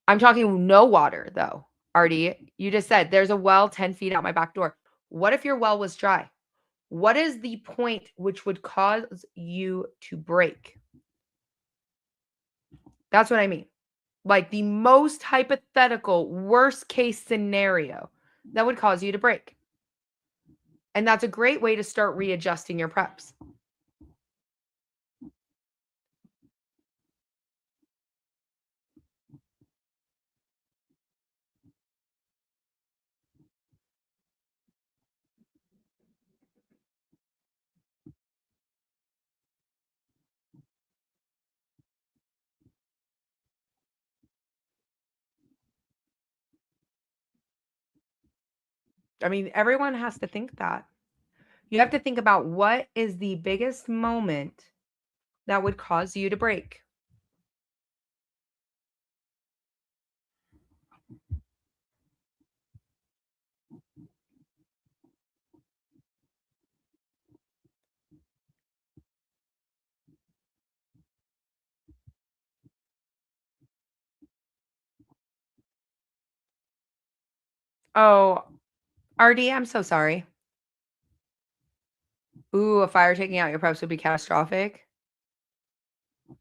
I'm talking no water though. Artie, you just said there's a well 10 feet out my back door. What if your well was dry? What is the point which would cause you to break? That's what I mean. Like the most hypothetical, worst case scenario that would cause you to break. And that's a great way to start readjusting your preps. I mean, everyone has to think that. You have to think about what is the biggest moment that would cause you to break. Oh, RD, I'm so sorry. Ooh, a fire taking out your preps would be catastrophic.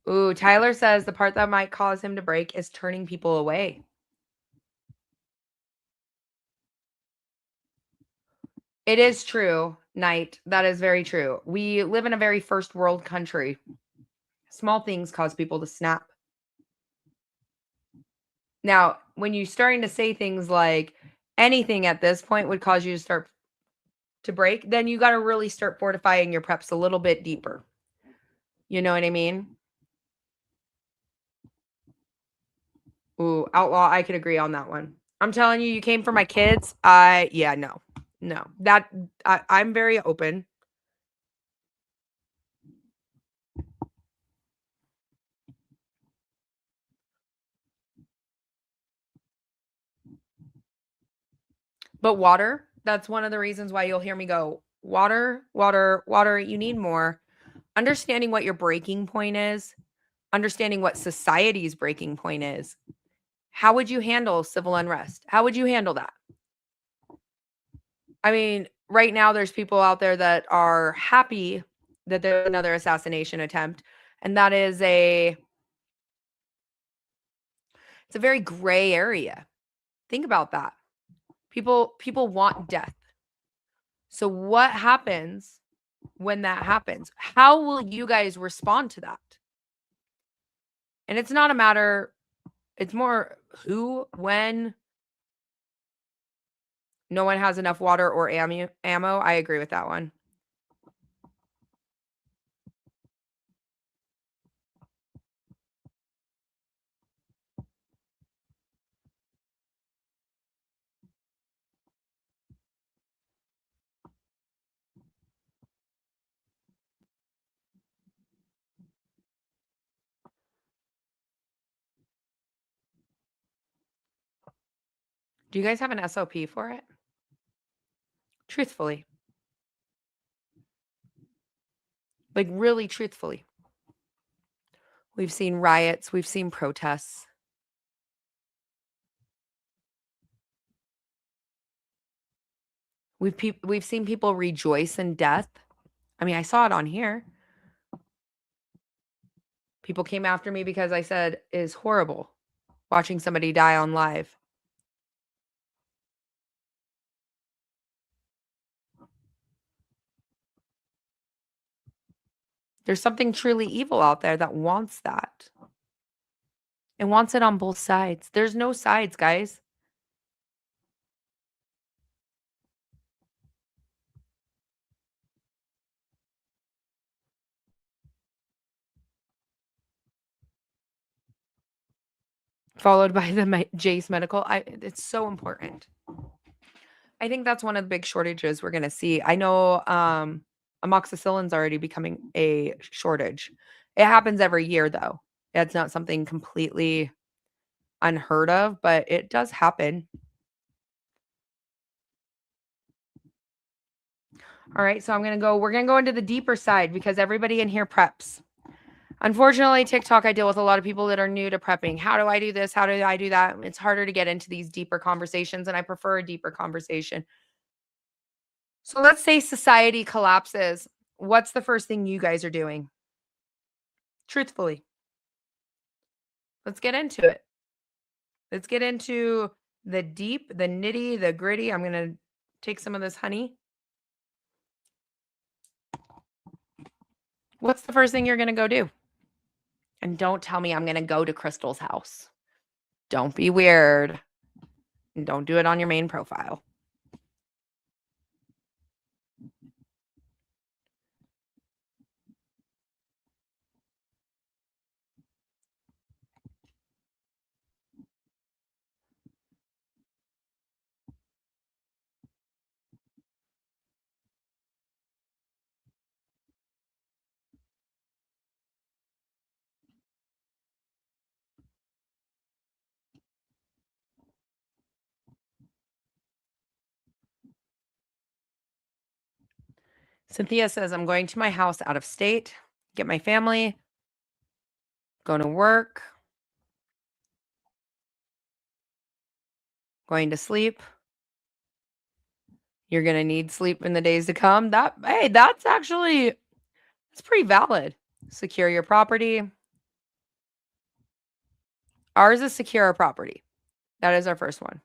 Ooh, Tyler says the part that might cause him to break is turning people away. It is true, Knight. That is very true. We live in a very first world country. Small things cause people to snap. Now, when you're starting to say things like anything at this point would cause you to start to break, then you got to really start fortifying your preps a little bit deeper. You know what I mean? Ooh, outlaw, I could agree on that one. I'm telling you, you came for my kids. No. That I'm very open. But water, that's one of the reasons why you'll hear me go, water, water, water, you need more. Understanding what your breaking point is, understanding what society's breaking point is. How would you handle civil unrest? How would you handle that? I mean, right now there's people out there that are happy that there's another assassination attempt, and that is it's a very gray area. Think about that. People want death. So what happens when that happens? How will you guys respond to that? And it's not a matter, it's more who, when. No one has enough water or ammo. I agree with that one. Do you guys have an SOP for it? Truthfully. Like, really truthfully. We've seen riots. We've seen protests. We've seen people rejoice in death. I mean, I saw it on here. People came after me because I said is horrible watching somebody die on live. There's something truly evil out there that wants that. It wants it on both sides. There's no sides, guys. Followed by the JASE medical. It's so important. I think that's one of the big shortages we're going to see. I know amoxicillin's already becoming a shortage. It happens every year, though. It's not something completely unheard of, but it does happen. All right, so we're going to go into the deeper side because everybody in here preps. Unfortunately, TikTok, I deal with a lot of people that are new to prepping. How do I do this? How do I do that? It's harder to get into these deeper conversations, and I prefer a deeper conversation. So let's say society collapses. What's the first thing you guys are doing? Truthfully. Let's get into it. Let's get into the deep, the nitty, the gritty. I'm going to take some of this honey. What's the first thing you're going to go do? And don't tell me I'm going to go to Crystal's house. Don't be weird. And don't do it on your main profile. Cynthia says, I'm going to my house out of state, get my family, going to work, going to sleep. You're going to need sleep in the days to come. That's pretty valid. Secure your property. Ours is secure our property. That is our first one.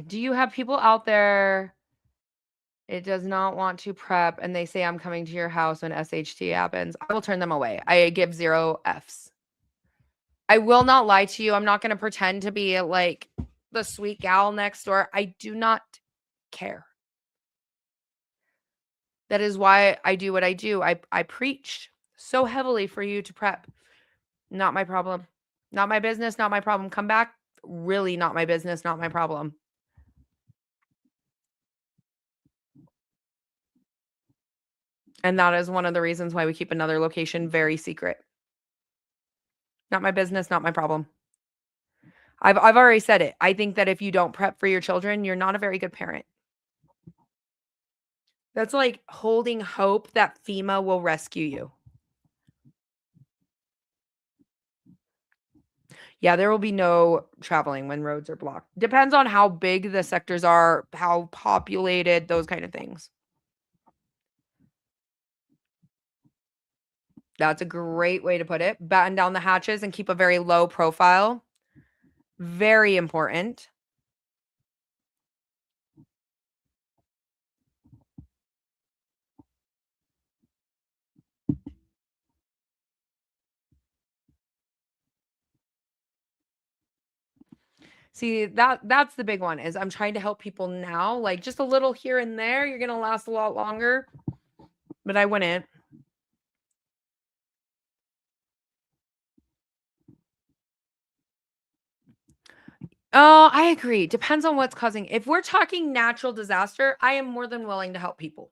Do you have people out there, it does not want to prep, and they say, I'm coming to your house when SHT happens? I will turn them away. I give 0 Fs. I will not lie to you. I'm not going to pretend to be like the sweet gal next door. I do not care. That is why I do what I do. I preach so heavily for you to prep. Not my problem. Not my business, not my problem. Come back. Really not my business, not my problem. And that is one of the reasons why we keep another location very secret. Not my business, not my problem. I've already said it. I think that if you don't prep for your children, you're not a very good parent. That's like holding hope that FEMA will rescue you. Yeah, there will be no traveling when roads are blocked. Depends on how big the sectors are, how populated, those kind of things. That's a great way to put it. Batten down the hatches and keep a very low profile. Very important. See, that's the big one is I'm trying to help people now. Like just a little here and there, you're going to last a lot longer. But I wouldn't. Oh, I agree. Depends on what's causing. If we're talking natural disaster, I am more than willing to help people.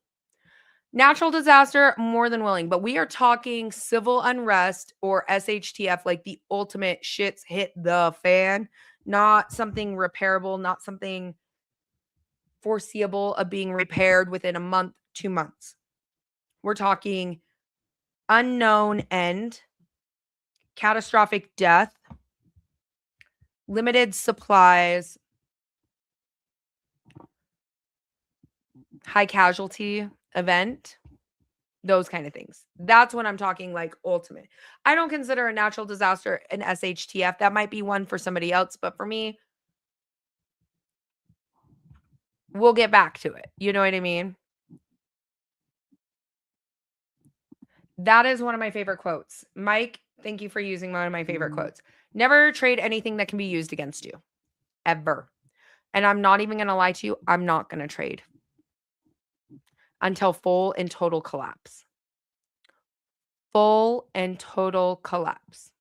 Natural disaster, more than willing. But we are talking civil unrest or SHTF, like the ultimate shits hit the fan, not something repairable, not something foreseeable of being repaired within a month, 2 months. We're talking unknown end, catastrophic death, limited supplies, high casualty event, those kind of things. That's when I'm talking like ultimate. I don't consider a natural disaster an SHTF. That might be one for somebody else, but for me, we'll get back to it. You know what I mean? That is one of my favorite quotes. Mike, thank you for using one of my favorite quotes. Never trade anything that can be used against you. Ever. And I'm not even going to lie to you. I'm not going to trade until full and total collapse. Full and total collapse.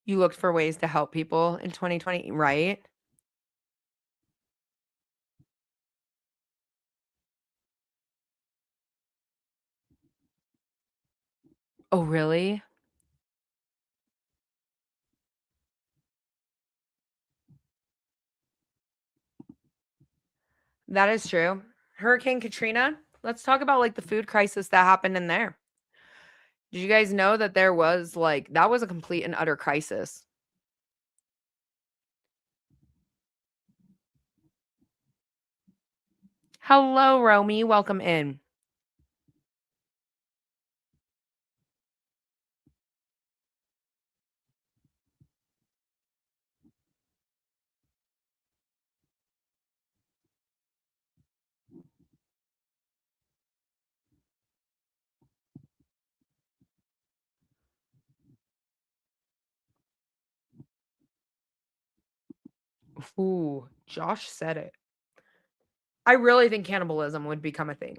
You looked for ways to help people in 2020, right? Oh, really? That is true. Hurricane Katrina. Let's talk about like the food crisis that happened in there. Did you guys know that there was like that was a complete and utter crisis? Hello, Romy. Welcome in. Ooh, Josh said it. I really think cannibalism would become a thing.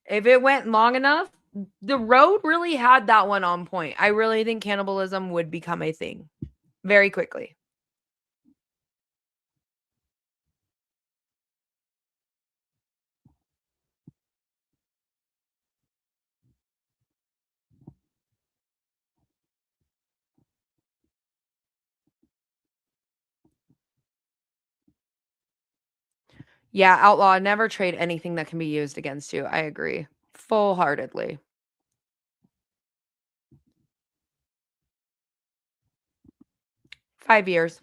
If it went long enough, the road really had that one on point. I really think cannibalism would become a thing very quickly. Yeah, outlaw, never trade anything that can be used against you. I agree full-heartedly. Five years.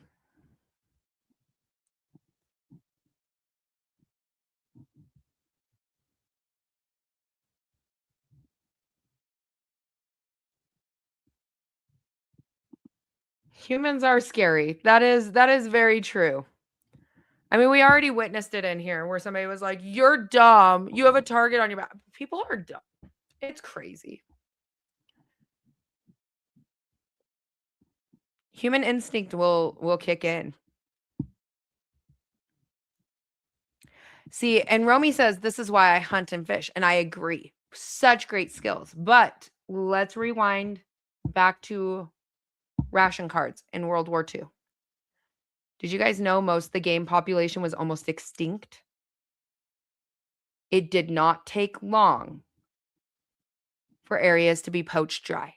Humans are scary. That is very true. I mean, we already witnessed it in here where somebody was like, "You're dumb. You have a target on your back." People are dumb. It's crazy. Human instinct will kick in. See, and Romy says this is why I hunt and fish, and I agree. Such great skills. But let's rewind back to ration cards in World War II. Did you guys know most of the game population was almost extinct? It did not take long for areas to be poached dry.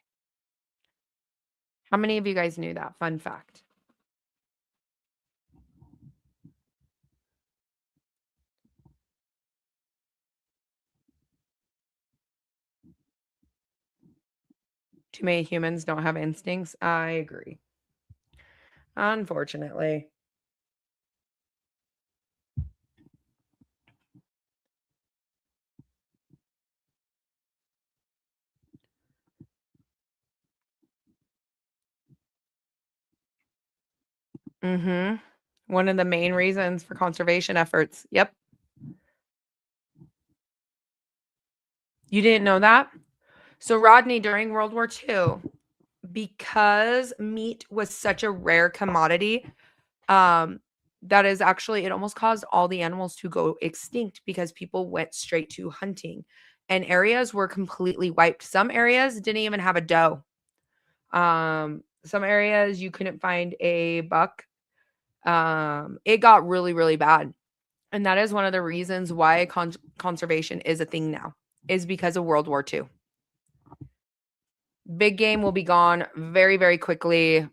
How many of you guys knew that? Fun fact. Too many humans don't have instincts. I agree. Unfortunately. Mm-hmm. One of the main reasons for conservation efforts. Yep. You didn't know that? So, Rodney, during World War II, because meat was such a rare commodity, um, that is actually, it almost caused all the animals to go extinct because people went straight to hunting and areas were completely wiped. Some areas didn't even have a doe. Some areas you couldn't find a buck. It got really, really bad. And that is one of the reasons why conservation is a thing now, is because of World War II. Big game will be gone very, very quickly.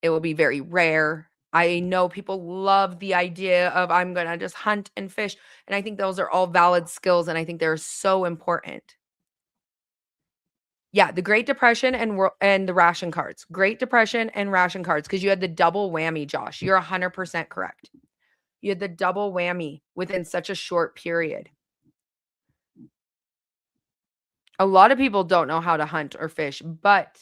It will be very rare. I know people love the idea of I'm going to just hunt and fish. And I think those are all valid skills. And I think they're so important. Yeah, the Great Depression and the ration cards. Great Depression and ration cards, because you had the double whammy, Josh. You're 100% correct. You had the double whammy within such a short period. A lot of people don't know how to hunt or fish, but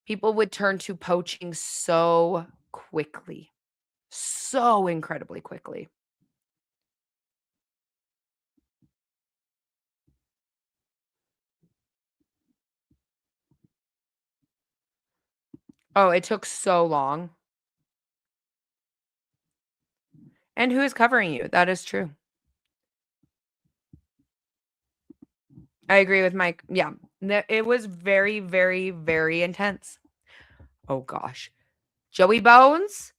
people would turn to poaching so quickly, so incredibly quickly. Oh, it took so long. And who is covering you? That is true. I agree with Mike. Yeah, it was very, very, very intense. Oh gosh. Joey Bones,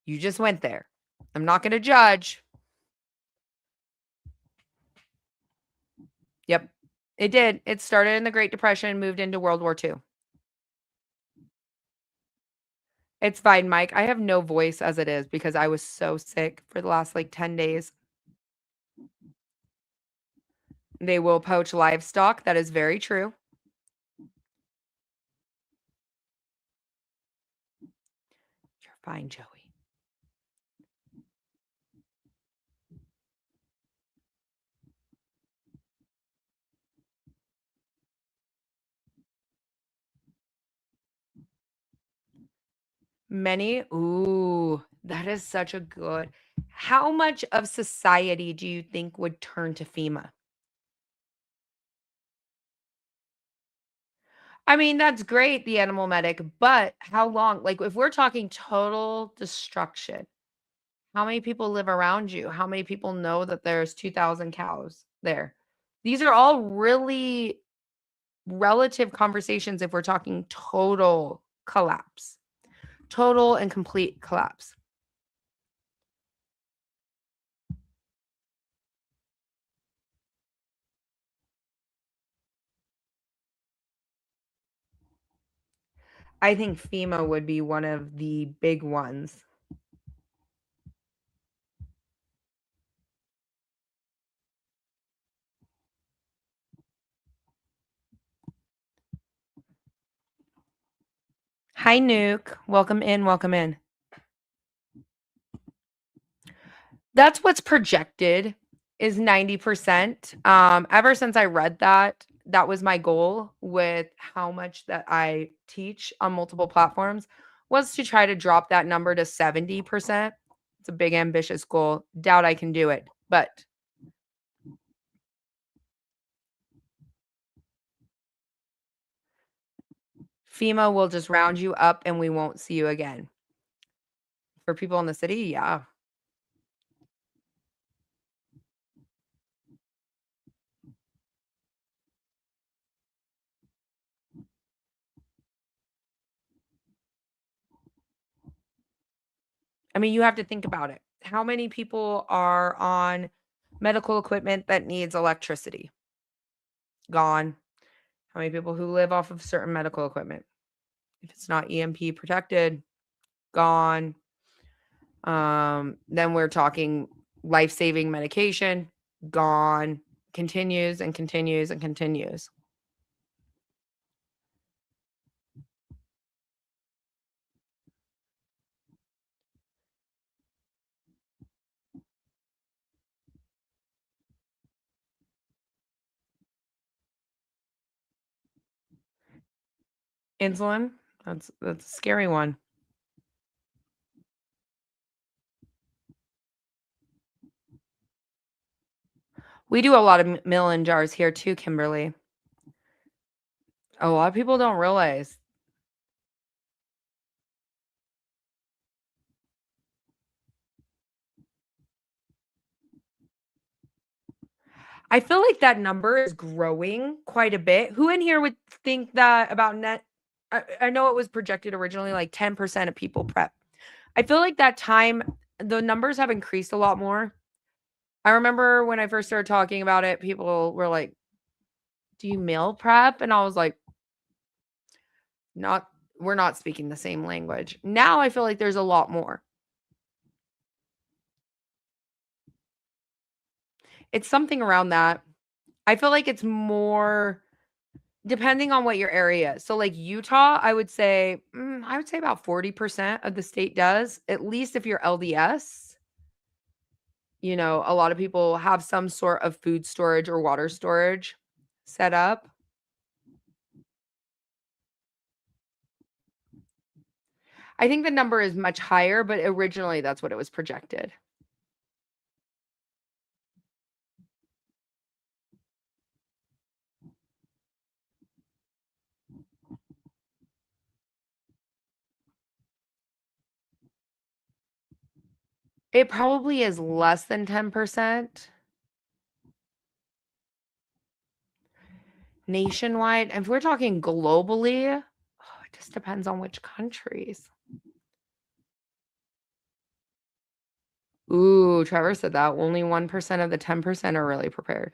you just went there. I'm not going to judge. Yep, it did. It started in the Great Depression and moved into World War II. It's fine, Mike. I have no voice as it is because I was so sick for the last like 10 days. They will poach livestock. That is very true. You're fine, Joey. Many? Ooh, that is such a good. How much of society do you think would turn to FEMA? I mean, that's great, the animal medic, but how long? Like, if we're talking total destruction, how many people live around you? How many people know that there's 2,000 cows there? These are all really relative conversations if we're talking total collapse, total and complete collapse. I think FEMA would be one of the big ones. Hi, Nuke. Welcome in. Welcome in. That's what's projected is 90%. Ever since I read that, that was my goal with how much that I teach on multiple platforms, was to try to drop that number to 70%. It's a big ambitious goal. Doubt I can do it, but FEMA will just round you up and we won't see you again. For people in the city, yeah. I mean, you have to think about it. How many people are on medical equipment that needs electricity? Gone. How many people who live off of certain medical equipment? If it's not EMP protected, gone. Then we're talking life-saving medication, gone. Continues and continues and continues. Insulin? That's a scary one. We do a lot of mill in jars here too, Kimberly. A lot of people don't realize. I feel like that number is growing quite a bit. Who in here would think that about net? I know it was projected originally like 10% of people prep. I feel like that time, the numbers have increased a lot more. I remember when I first started talking about it, people were like, "Do you meal prep?" And I was like, "Not, we're not speaking the same language." Now I feel like there's a lot more. It's something around that. I feel like it's more depending on what your area is. So, like Utah, I would say about 40% of the state does, at least if you're LDS. A lot of people have some sort of food storage or water storage set up. I think the number is much higher, but originally that's what it was projected. It probably is less than 10% nationwide. If we're talking globally, it just depends on which countries. Ooh, Trevor said that only 1% of the 10% are really prepared.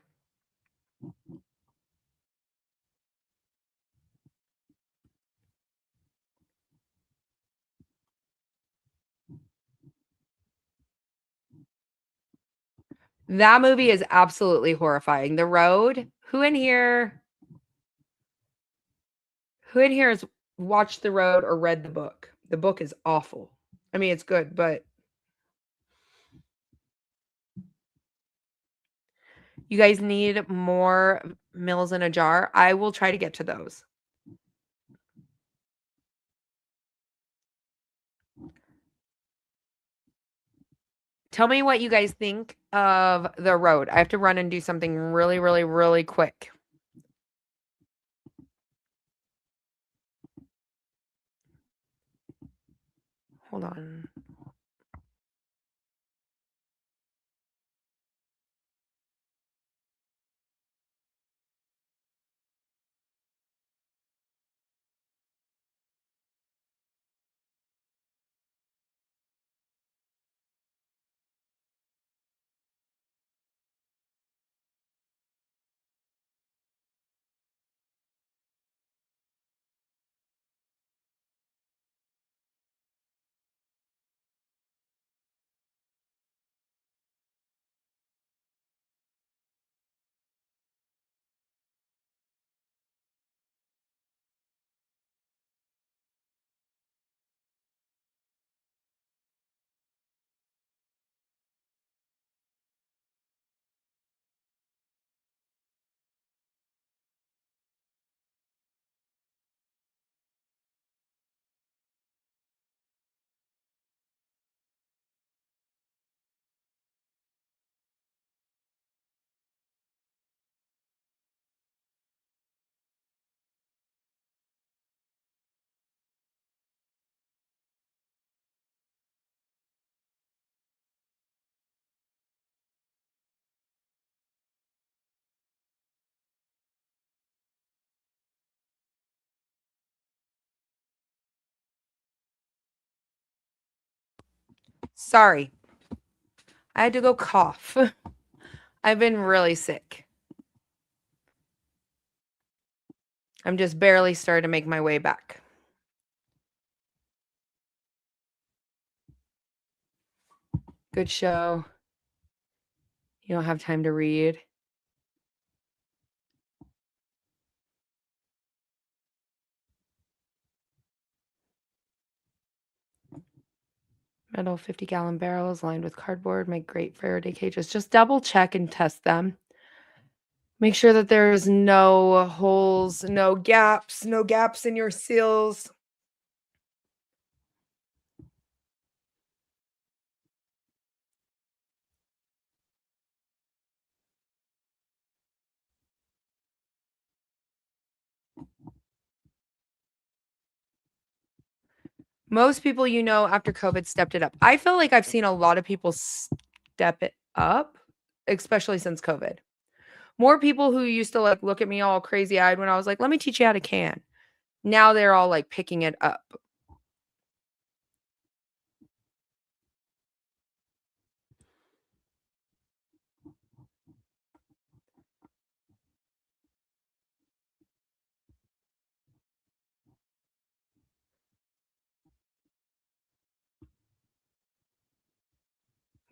That movie is absolutely horrifying. The Road. Who in here has watched The Road or read the book? The book is awful. I mean, it's good, but you guys need more meals in a jar. I will try to get to those. Tell me what you guys think of The Road. I have to run and do something really, really, really quick. Hold on. Sorry. I had to go cough. I've been really sick. I'm just barely starting to make my way back. Good show. You don't have time to read. Metal 50-gallon barrels lined with cardboard make great Faraday cages. Just double check and test them. Make sure that there's no holes, no gaps in your seals. Most people after COVID stepped it up. I feel like I've seen a lot of people step it up, especially since COVID. More people who used to like look at me all crazy-eyed when I was like, "Let me teach you how to can." Now they're all like picking it up.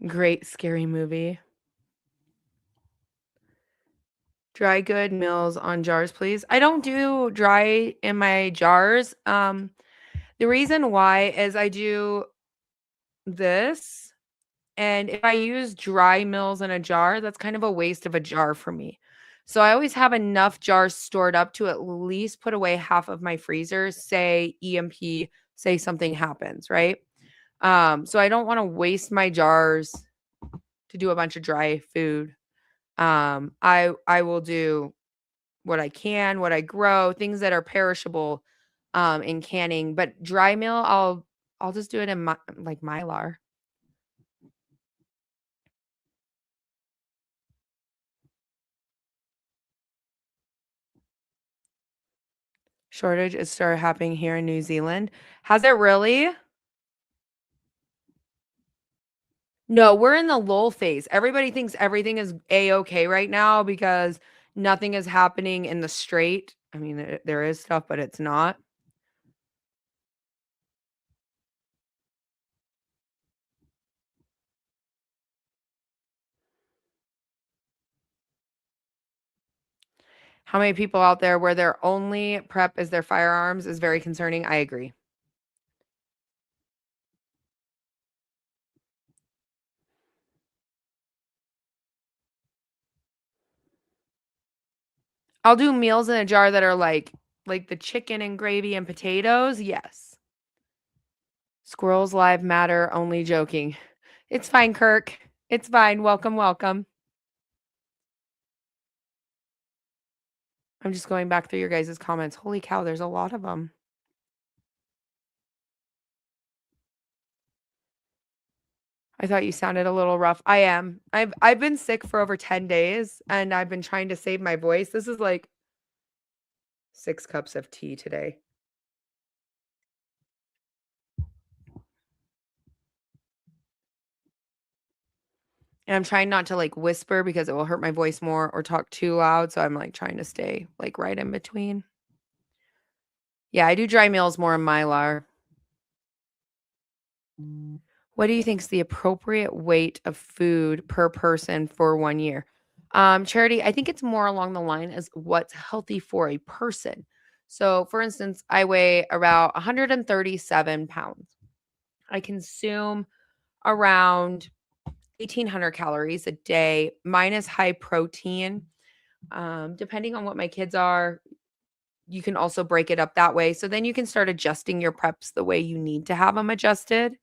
Great scary movie. Dry good meals on jars, please. I don't do dry in my jars. The reason why is I do this, and if I use dry meals in a jar, that's kind of a waste of a jar for me. So I always have enough jars stored up to at least put away half of my freezer, say EMP, say something happens, right? So I don't want to waste my jars to do a bunch of dry food. I will do what I can, what I grow, things that are perishable, in canning. But dry meal, I'll just do it in like Mylar. Shortage is started happening here in New Zealand. Has it really? No, we're in the lull phase. Everybody thinks everything is A-okay right now because nothing is happening in the strait. I mean, there is stuff, but it's not. How many people out there where their only prep is their firearms is very concerning. I agree. I'll do meals in a jar that are like the chicken and gravy and potatoes. Yes. Squirrels live matter, only joking. It's fine, Kirk. It's fine. Welcome, welcome. I'm just going back through your guys' comments. Holy cow, there's a lot of them. I thought you sounded a little rough. I am. I've been sick for over 10 days and I've been trying to save my voice. This is like 6 cups of tea today. And I'm trying not to like whisper because it will hurt my voice more or talk too loud, so I'm like trying to stay like right in between. Yeah, I do dry meals more in Mylar. What do you think is the appropriate weight of food per person for 1 year? Charity, I think it's more along the line as what's healthy for a person. So, for instance, I weigh about 137 pounds. I consume around 1,800 calories a day. Mine is high protein. Depending on what my kids are, you can also break it up that way. So then you can start adjusting your preps the way you need to have them adjusted.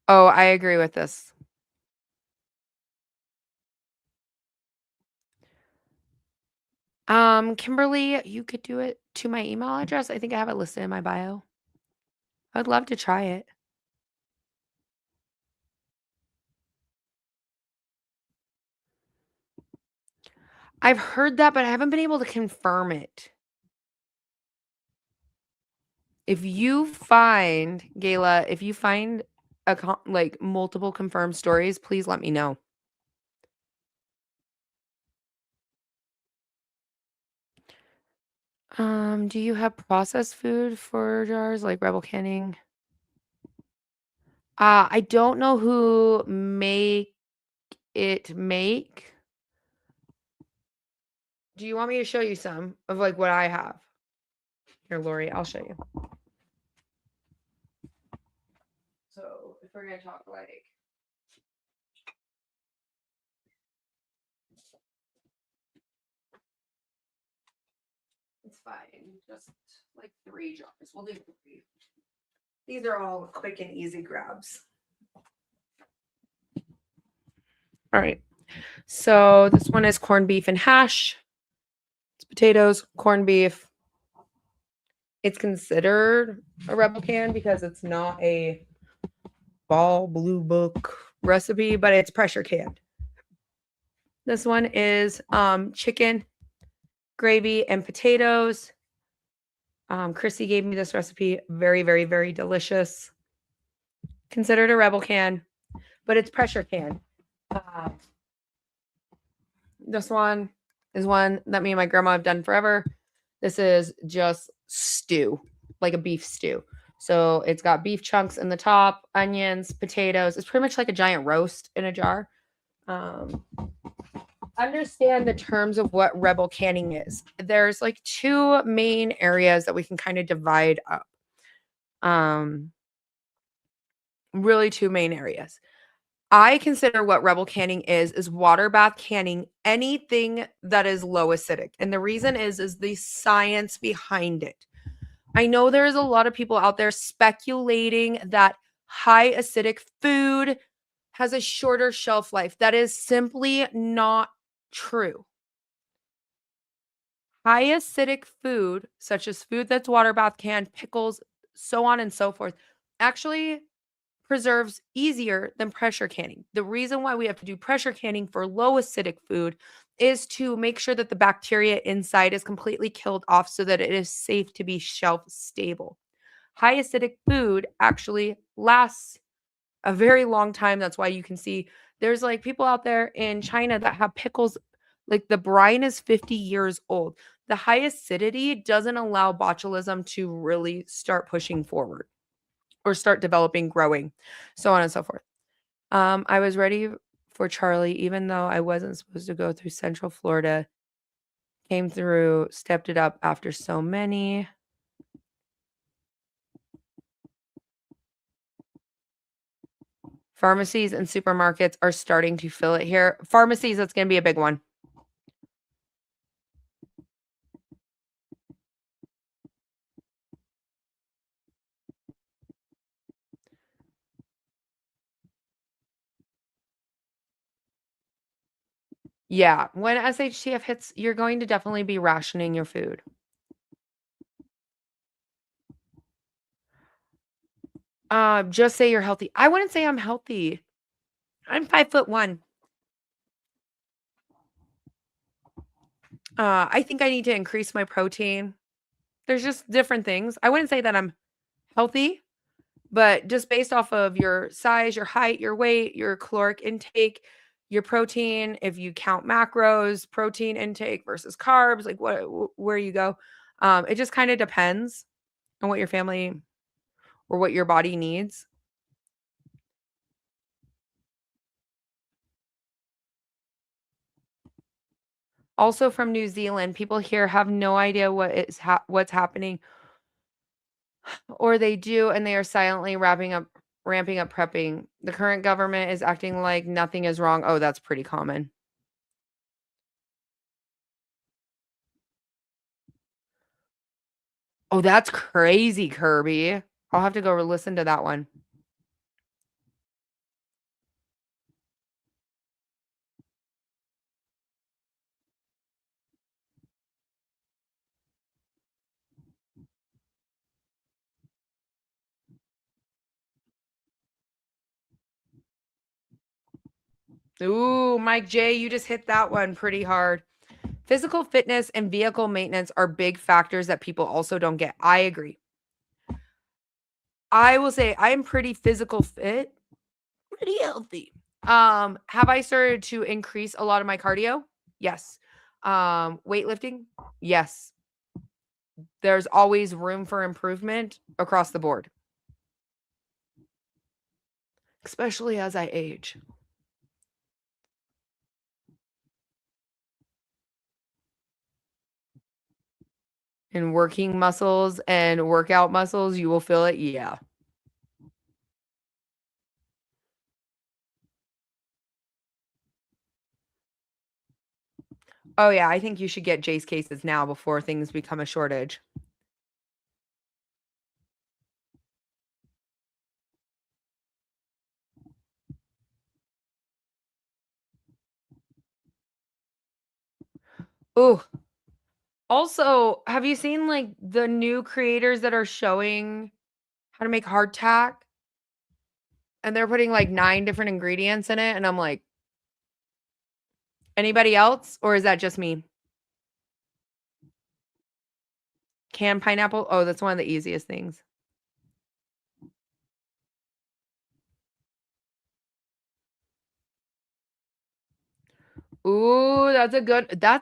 Oh, I agree with this. Kimberly, you could do it to my email address. I think I have it listed in my bio. I'd love to try it. I've heard that, but I haven't been able to confirm it. If you find, Gayla, if you find like multiple confirmed stories, please let me know. Do you have processed food for jars like Rebel Canning? I don't know who make. Do you want me to show you some of like what I have? Here, Lori, I'll show you. So if we're gonna talk like it's fine, just like 3 jars. We'll do 3. These are all quick and easy grabs. All right. So this one is corned beef and hash. It's potatoes, corned beef. It's considered a rebel can because it's not a ball blue book recipe, but it's pressure canned. This one is chicken, gravy, and potatoes. Chrissy gave me this recipe. Very, very, very delicious. Considered a rebel can, but it's pressure can. This one is one that me and my grandma have done forever. This is just stew, like a beef stew. So it's got beef chunks in the top, onions, potatoes. It's pretty much like a giant roast in a jar. Understand the terms of what rebel canning is. There's like 2 main areas that we can kind of divide up. Really 2 main areas. I consider what rebel canning is water bath canning anything that is low acidic. And the reason is the science behind it. I know there's a lot of people out there speculating that high acidic food has a shorter shelf life. That is simply not true. High acidic food, such as food that's water bath canned, pickles, so on and so forth, actually preserves easier than pressure canning. The reason why we have to do pressure canning for low acidic food is to make sure that the bacteria inside is completely killed off so that it is safe to be shelf stable. High acidic food actually lasts a very long time. That's why you can see there's like people out there in China that have pickles, like the brine is 50 years old. The high acidity doesn't allow botulism to really start pushing forward or start developing, growing, so on and so forth. I was ready for Charlie, even though I wasn't supposed to go through Central Florida. Came through, stepped it up after so many. Pharmacies and supermarkets are starting to fill it here. Pharmacies, that's going to be a big one. Yeah, when SHTF hits, you're going to definitely be rationing your food. Just say you're healthy. I wouldn't say I'm healthy. I'm 5'1". I think I need to increase my protein. There's just different things. I wouldn't say that I'm healthy, but just based off of your size, your height, your weight, your caloric intake, your protein, if you count macros, protein intake versus carbs, like where you go. It just kind of depends on what your family or what your body needs. Also from New Zealand, people here have no idea what's happening, or they do, and they are silently ramping up prepping. The current government is acting like nothing is wrong. Oh, that's pretty common. Oh, that's crazy, Kirby. I'll have to go listen to that one. Ooh, Mike J, you just hit that one pretty hard. Physical fitness and vehicle maintenance are big factors that people also don't get. I agree. I will say I'm pretty physical fit, pretty healthy. Have I started to increase a lot of my cardio? Yes. Weightlifting? Yes. There's always room for improvement across the board, especially as I age. and working muscles and workout muscles, you will feel it. Yeah. Oh, yeah. I think you should get JASE cases now before things become a shortage. Ooh. Also, have you seen like the new creators that are showing how to make hardtack? And they're putting like 9 different ingredients in it. And I'm like, anybody else? Or is that just me? Canned pineapple? Oh, that's one of the easiest things. Ooh, that's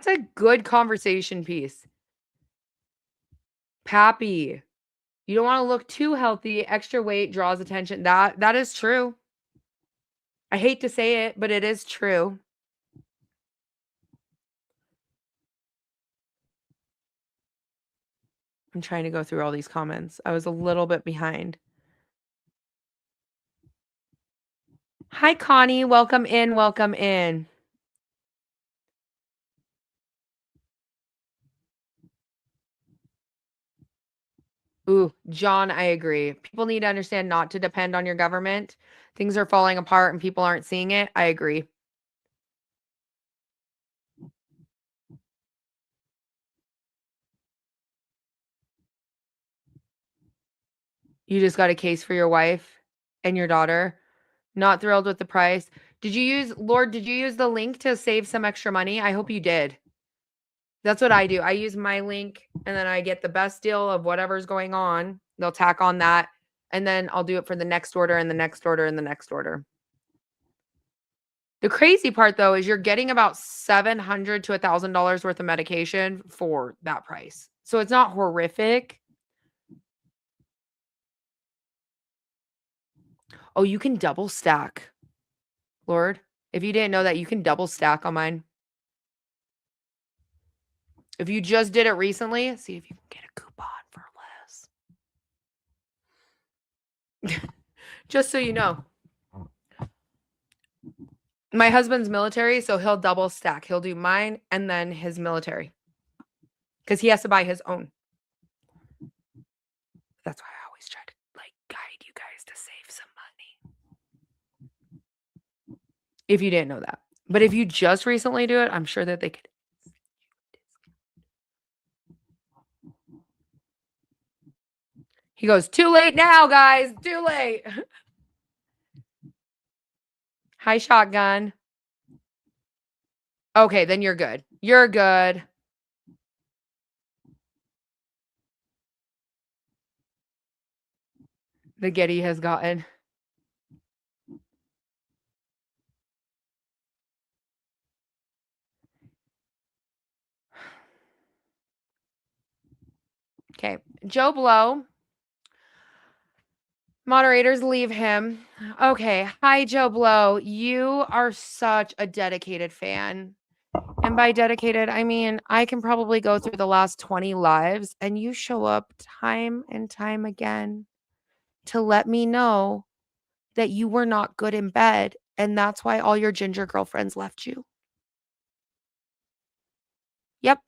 a good conversation piece. Pappy. You don't want to look too healthy. Extra weight draws attention. That is true. I hate to say it, but it is true. I'm trying to go through all these comments. I was a little bit behind. Hi, Connie. Welcome in. Welcome in. Ooh, John, I agree. People need to understand not to depend on your government. Things are falling apart and people aren't seeing it. I agree. You just got a case for your wife and your daughter. Not thrilled with the price. Did you use the link to save some extra money? I hope you did. That's what I do. I use my link and then I get the best deal of whatever's going on. They'll tack on that. And then I'll do it for the next order and the next order and the next order. The crazy part though is you're getting about $700 to $1,000 worth of medication for that price. So it's not horrific. Oh, you can double stack. Lord, if you didn't know that, you can double stack on mine. If you just did it recently, see if you can get a coupon for less. Just so you know. My husband's military, so he'll double stack. He'll do mine and then his military. Because he has to buy his own. That's why I always try to like guide you guys to save some money. If you didn't know that. But if you just recently do it, I'm sure that they could. He goes, too late now, guys. Too late. Hi, shotgun. Okay, then you're good. You're good. The Getty has gotten. Okay. Joe Blow. Moderators, leave him. Okay. Hi, Joe Blow. You are such a dedicated fan. And by dedicated, I mean, I can probably go through the last 20 lives and you show up time and time again to let me know that you were not good in bed. And that's why all your ginger girlfriends left you. Yep.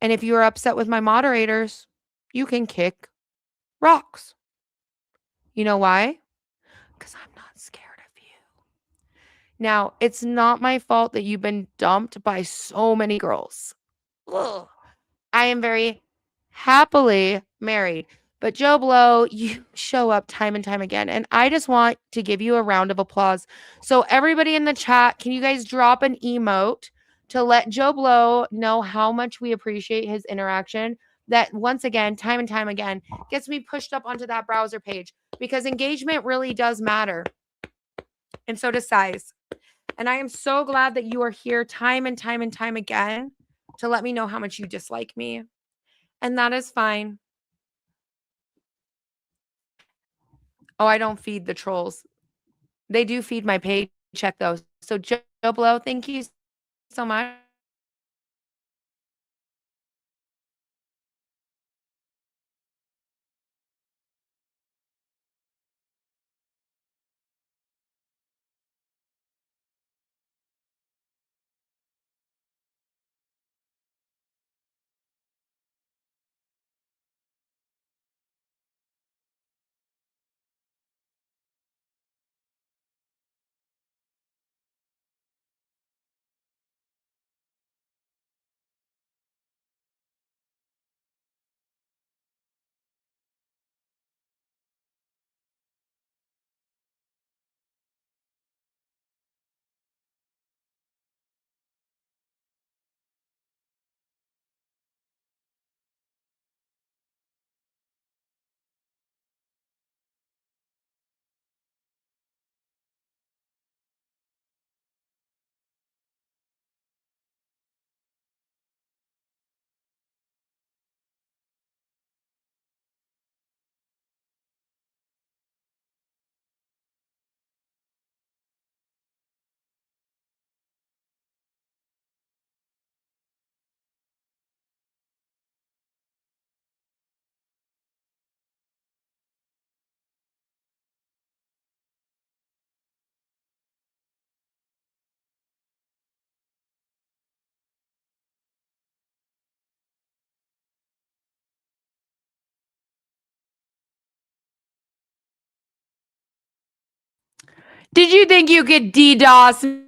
And if you're upset with my moderators, you can kick rocks. You know why? Because I'm not scared of you. Now, it's not my fault that you've been dumped by so many girls. Ugh. I am very happily married. But Joe Blow, you show up time and time again. And I just want to give you a round of applause. So everybody in the chat, can you guys drop an emote to let Joe Blow know how much we appreciate his interaction? That once again, time and time again, gets me pushed up onto that browser page because engagement really does matter. And so does size. And I am so glad that you are here time and time and time again to let me know how much you dislike me. And that is fine. Oh, I don't feed the trolls. They do feed my paycheck though. So Joe Blow, thank you so much. Did you think you could DDoS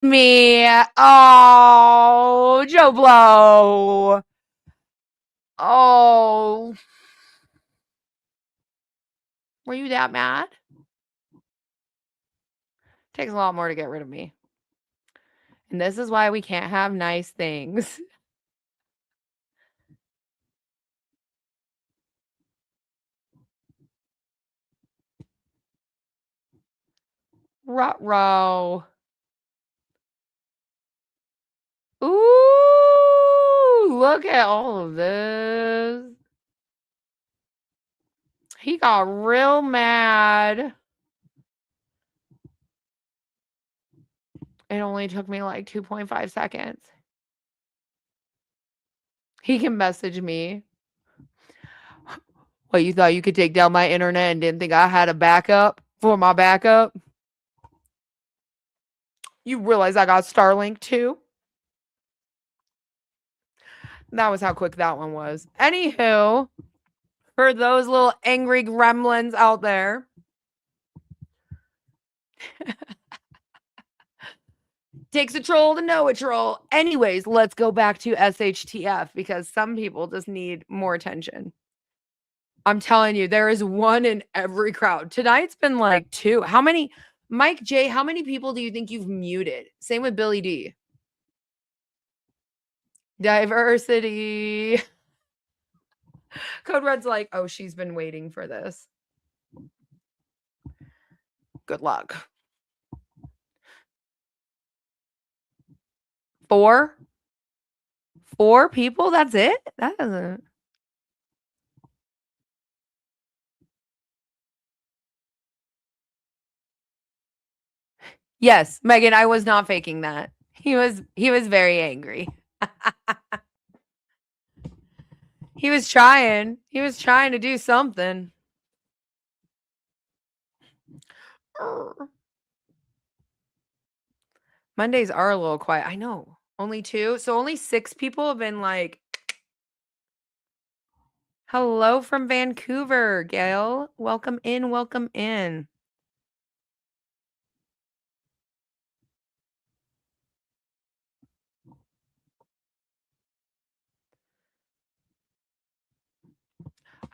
me? Oh, Joe Blow. Oh. Were you that mad? Takes a lot more to get rid of me. And this is why we can't have nice things. Ruh-roh. Ooh, look at all of this. He got real mad. It only took me like 2.5 seconds. He can message me. What, you thought you could take down my internet and didn't think I had a backup for my backup? You realize I got Starlink too? That was how quick that one was. Anywho, for those little angry gremlins out there, takes a troll to know a troll. Anyways, let's go back to SHTF because some people just need more attention. I'm telling you, there is one in every crowd. Tonight's been like 2. How many, Mike J, how many people do you think you've muted? Same with Billy D. Diversity. Code Red's like, oh, she's been waiting for this. Good luck. 4? 4 people? That's it? That doesn't. Yes, Megan, I was not faking that. He was very angry. He was trying. He was trying to do something. Mondays are a little quiet. I know. Only 2. So only 6 people have been like, hello from Vancouver, Gail. Welcome in. Welcome in.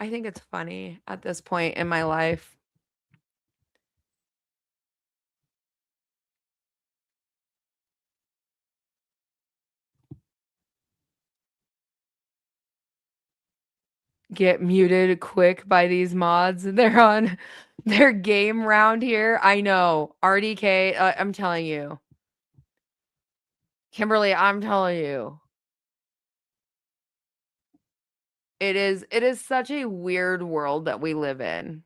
I think it's funny at this point in my life. Get muted quick by these mods. They're on their game round here. I know. RDK, I'm telling you. Kimberly, I'm telling you. It is such a weird world that we live in.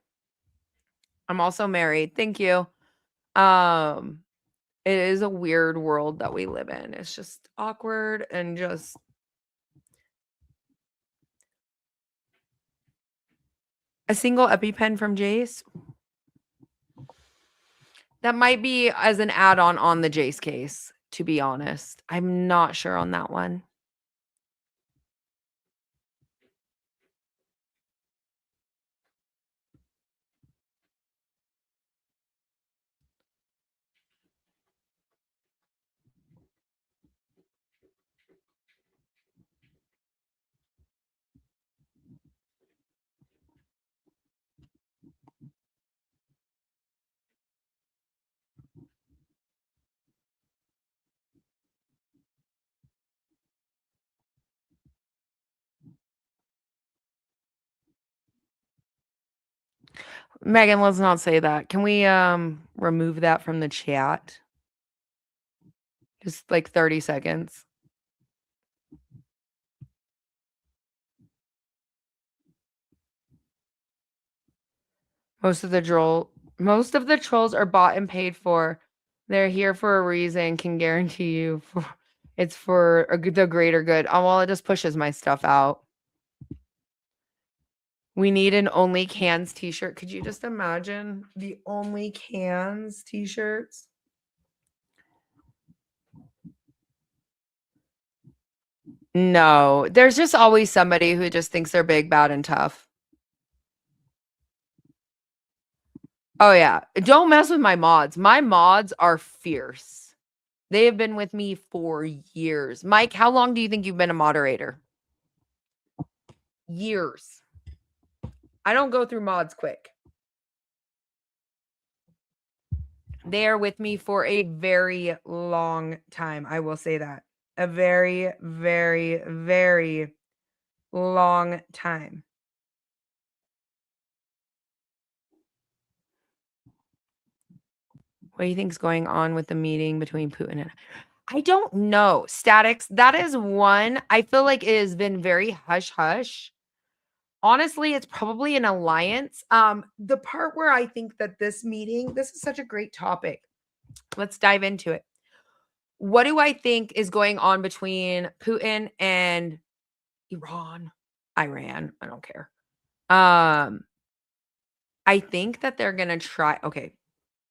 I'm also married. Thank you. It is a weird world that we live in. It's just awkward and just a single EpiPen from JASE. That might be as an add-on on the JASE case, to be honest. I'm not sure on that one. Megan, let's not say that. Can we remove that from the chat? Just like 30 seconds. Most of the trolls are bought and paid for. They're here for a reason. Can guarantee you it's for the greater good. Oh, well, it just pushes my stuff out. We need an only cans t-shirt. Could you just imagine the only cans t-shirts? No, there's just always somebody who just thinks they're big, bad, and tough. Oh, yeah. Don't mess with my mods. My mods are fierce. They have been with me for years. Mike, how long do you think you've been a moderator? Years. I don't go through mods quick. They are with me for a very long time. I will say that. A very, very, very long time. What do you think is going on with the meeting between Putin and I don't know. Statics, that is one. I feel like it has been very hush hush. Honestly, it's probably an alliance. The part where I think that this is such a great topic. Let's dive into it. What do I think is going on between Putin and Iran? Iran, I don't care. I think that they're gonna try. Okay,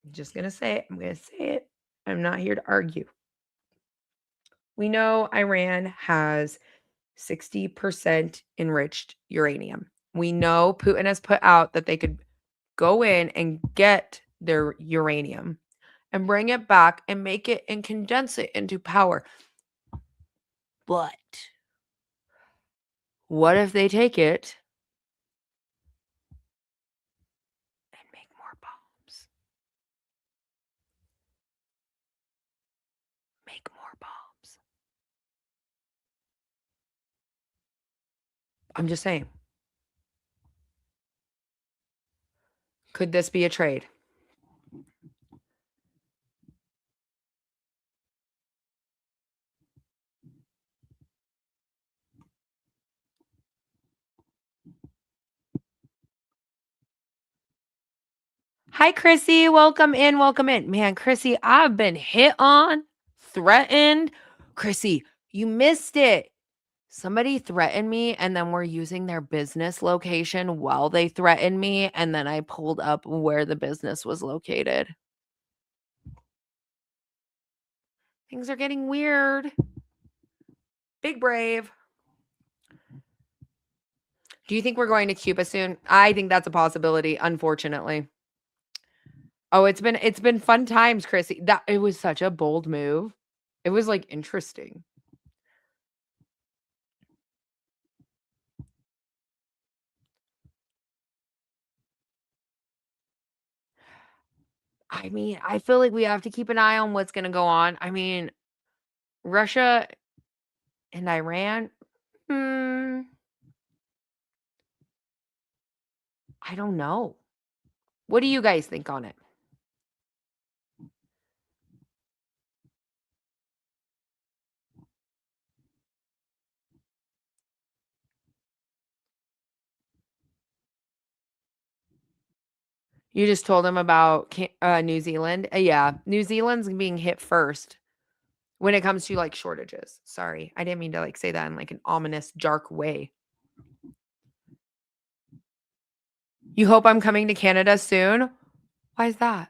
I'm just gonna say it. I'm gonna say it. I'm not here to argue. We know Iran has 60% enriched uranium. We know Putin has put out that they could go in and get their uranium and bring it back and make it and condense it into power. But what if they take it and make more bombs? Make more bombs. I'm just saying. Could this be a trade? Hi, Chrissy. Welcome in. Welcome in. Man, Chrissy, I've been hit on, threatened. Chrissy, you missed it. Somebody threatened me, and then we're using their business location while they threatened me. And then I pulled up where the business was located. Things are getting weird. Big brave. Do you think we're going to Cuba soon? I think that's a possibility, unfortunately. Oh, it's been fun times, Chrissy. That it was such a bold move. It was like interesting. I mean, I feel like we have to keep an eye on what's going to go on. I mean, Russia and Iran. I don't know. What do you guys think on it? You just told them about New Zealand. Yeah, New Zealand's being hit first when it comes to like shortages. Sorry, I didn't mean to like say that in like an ominous, dark way. You hope I'm coming to Canada soon? Why is that?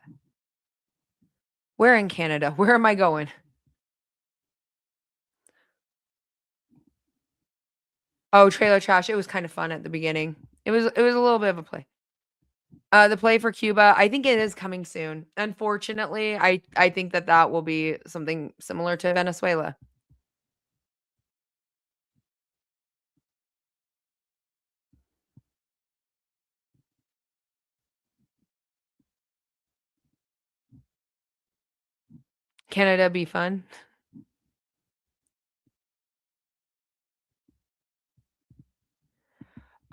Where in Canada? Where am I going? Oh, Trailer Trash. It was kind of fun at the beginning. It was a little bit of a play. The play for Cuba, I think it is coming soon. Unfortunately, I think that will be something similar to Venezuela. Canada be fun.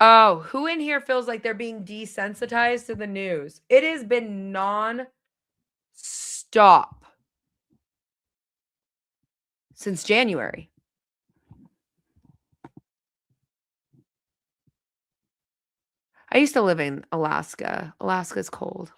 Oh, who in here feels like they're being desensitized to the news? It has been non-stop since January. I used to live in Alaska. Alaska's cold.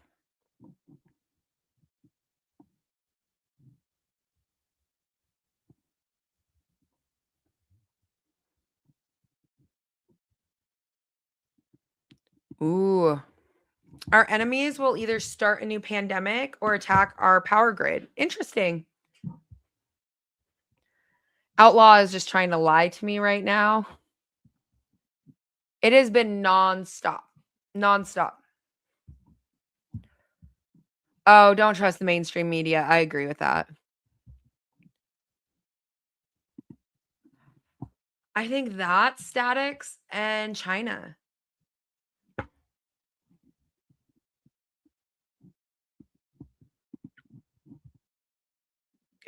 Ooh. Our enemies will either start a new pandemic or attack our power grid. Interesting. Outlaw is just trying to lie to me right now. It has been nonstop. Nonstop. Oh, don't trust the mainstream media. I agree with that. I think that's statics and China.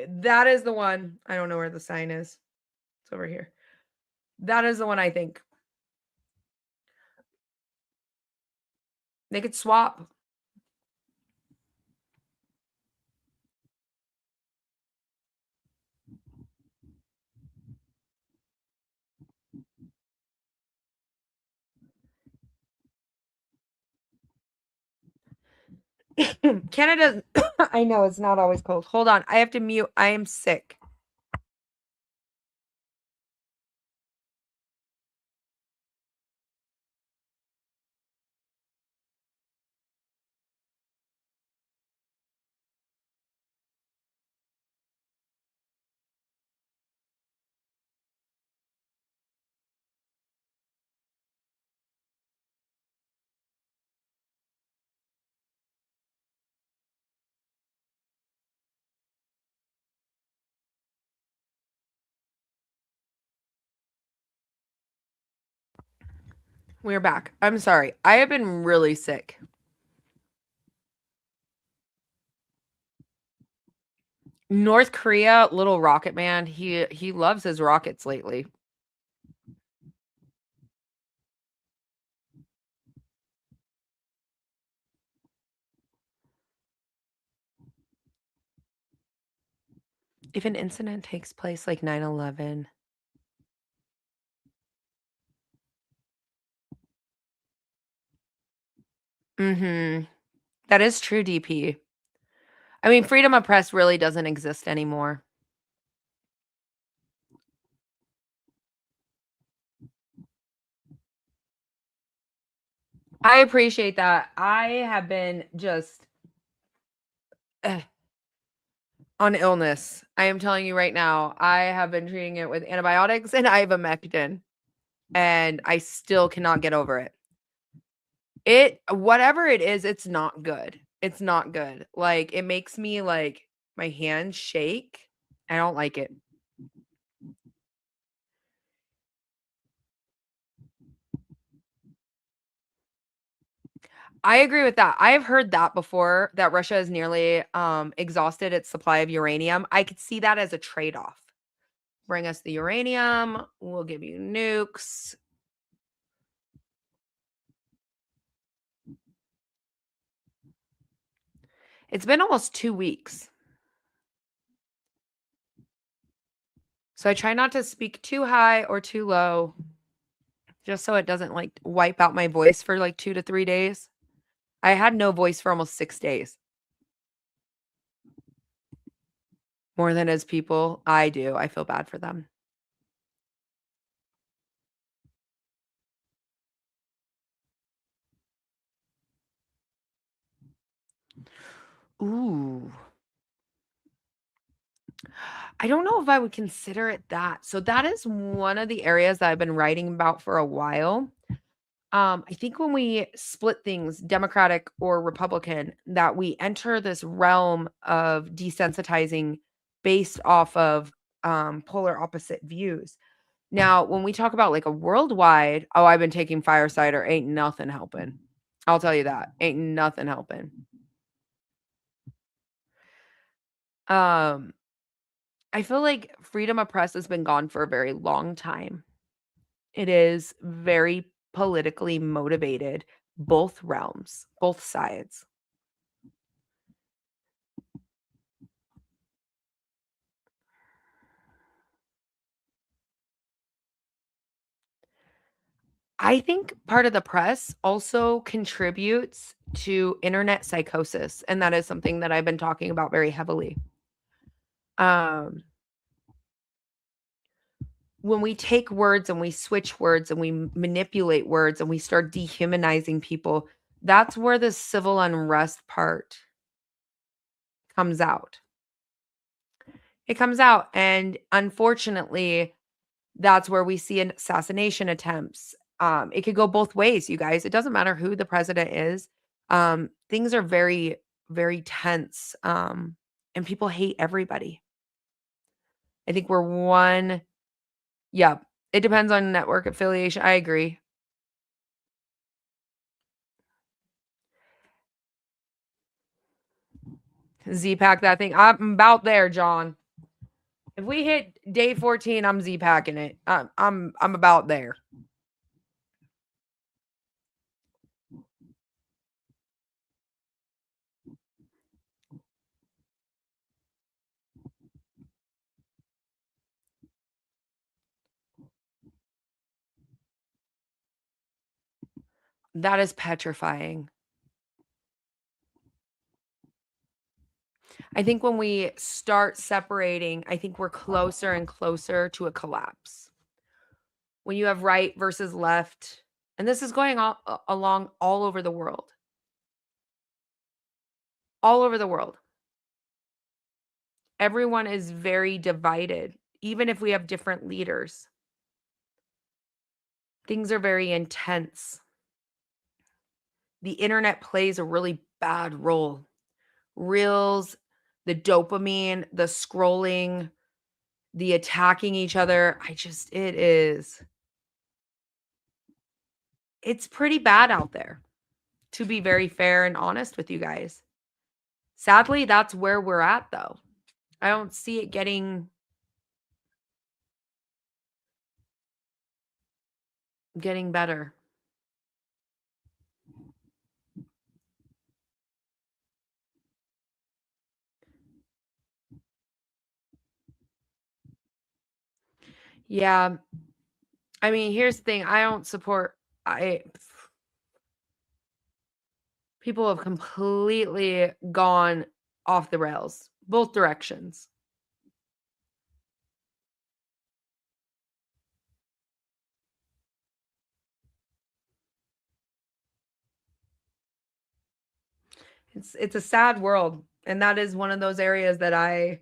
That is the one. I don't know where the sign is. It's over here. That is the one I think. They could swap. Canada, I know it's not always cold. Hold on. I have to mute. I am sick. We're back. I'm sorry. I have been really sick. North Korea, little rocket man. He loves his rockets lately. If an incident takes place like 9/11. Mhm. That is true, DP. I mean, freedom of press really doesn't exist anymore. I appreciate that. I have been just on illness. I am telling you right now, I have been treating it with antibiotics and ivermectin, and I still cannot get over it. Whatever it is, it's not good. It's not good. Like, it makes me, like, my hands shake. I don't like it. I agree with that. I've heard that before, that Russia has nearly, exhausted its supply of uranium. I could see that as a trade-off. Bring us the uranium, we'll give you nukes. It's been almost 2 weeks. So I try not to speak too high or too low, just so it doesn't, like, wipe out my voice for, like, 2 to 3 days. I had no voice for almost 6 days. More than as people, I do. I feel bad for them. Ooh. I don't know if I would consider it that. So that is one of the areas that I've been writing about for a while. I think when we split things, Democratic or Republican, that we enter this realm of desensitizing based off of polar opposite views. Now, when we talk about like a worldwide, oh, I've been taking fire cider, ain't nothing helping. I'll tell you that. Ain't nothing helping. Um, I feel like freedom of press has been gone for a very long time. It is very politically motivated, both realms, both sides. I think part of the press also contributes to internet psychosis, and that is something that I've been talking about very heavily. Um, when we take words and we switch words and we manipulate words and we start dehumanizing people, that's where the civil unrest part comes out. It comes out, and unfortunately, that's where we see an assassination attempts. It could go both ways, you guys. It doesn't matter who the president is. Things are very very tense, and people hate everybody. I think we're one. Yeah, it depends on network affiliation. I agree. Z-pack that thing. I'm about there, John. If we hit day 14, I'm Z-packing it. I'm about there. That is petrifying. I think when we start separating, I think we're closer and closer to a collapse. When you have right versus left, and this is going along all over the world. All over the world. Everyone is very divided, even if we have different leaders. Things are very intense. The internet plays a really bad role. Reels, the dopamine, the scrolling, the attacking each other. It's pretty bad out there, to be very fair and honest with you guys. Sadly, that's where we're at, though. I don't see it getting better. Yeah. I mean, here's the thing. I don't support people have completely gone off the rails, both directions. It's a sad world, and that is one of those areas that I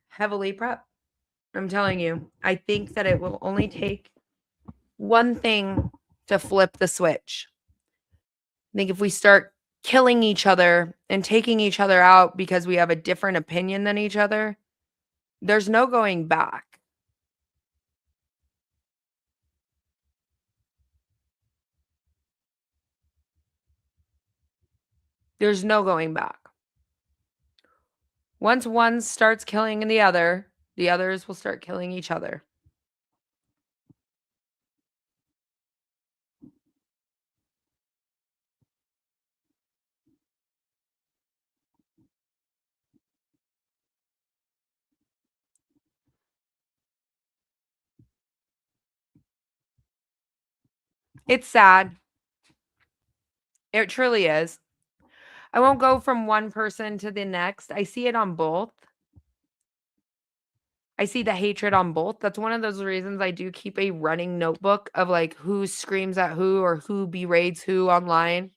heavily prep. I'm telling you, I think that it will only take one thing to flip the switch. I think if we start killing each other and taking each other out because we have a different opinion than each other, there's no going back. There's no going back. Once one starts killing the others will start killing each other. It's sad. It truly is. I won't go from one person to the next. I see it on both. I see the hatred on both. That's one of those reasons I do keep a running notebook of like who screams at who or who berates who online,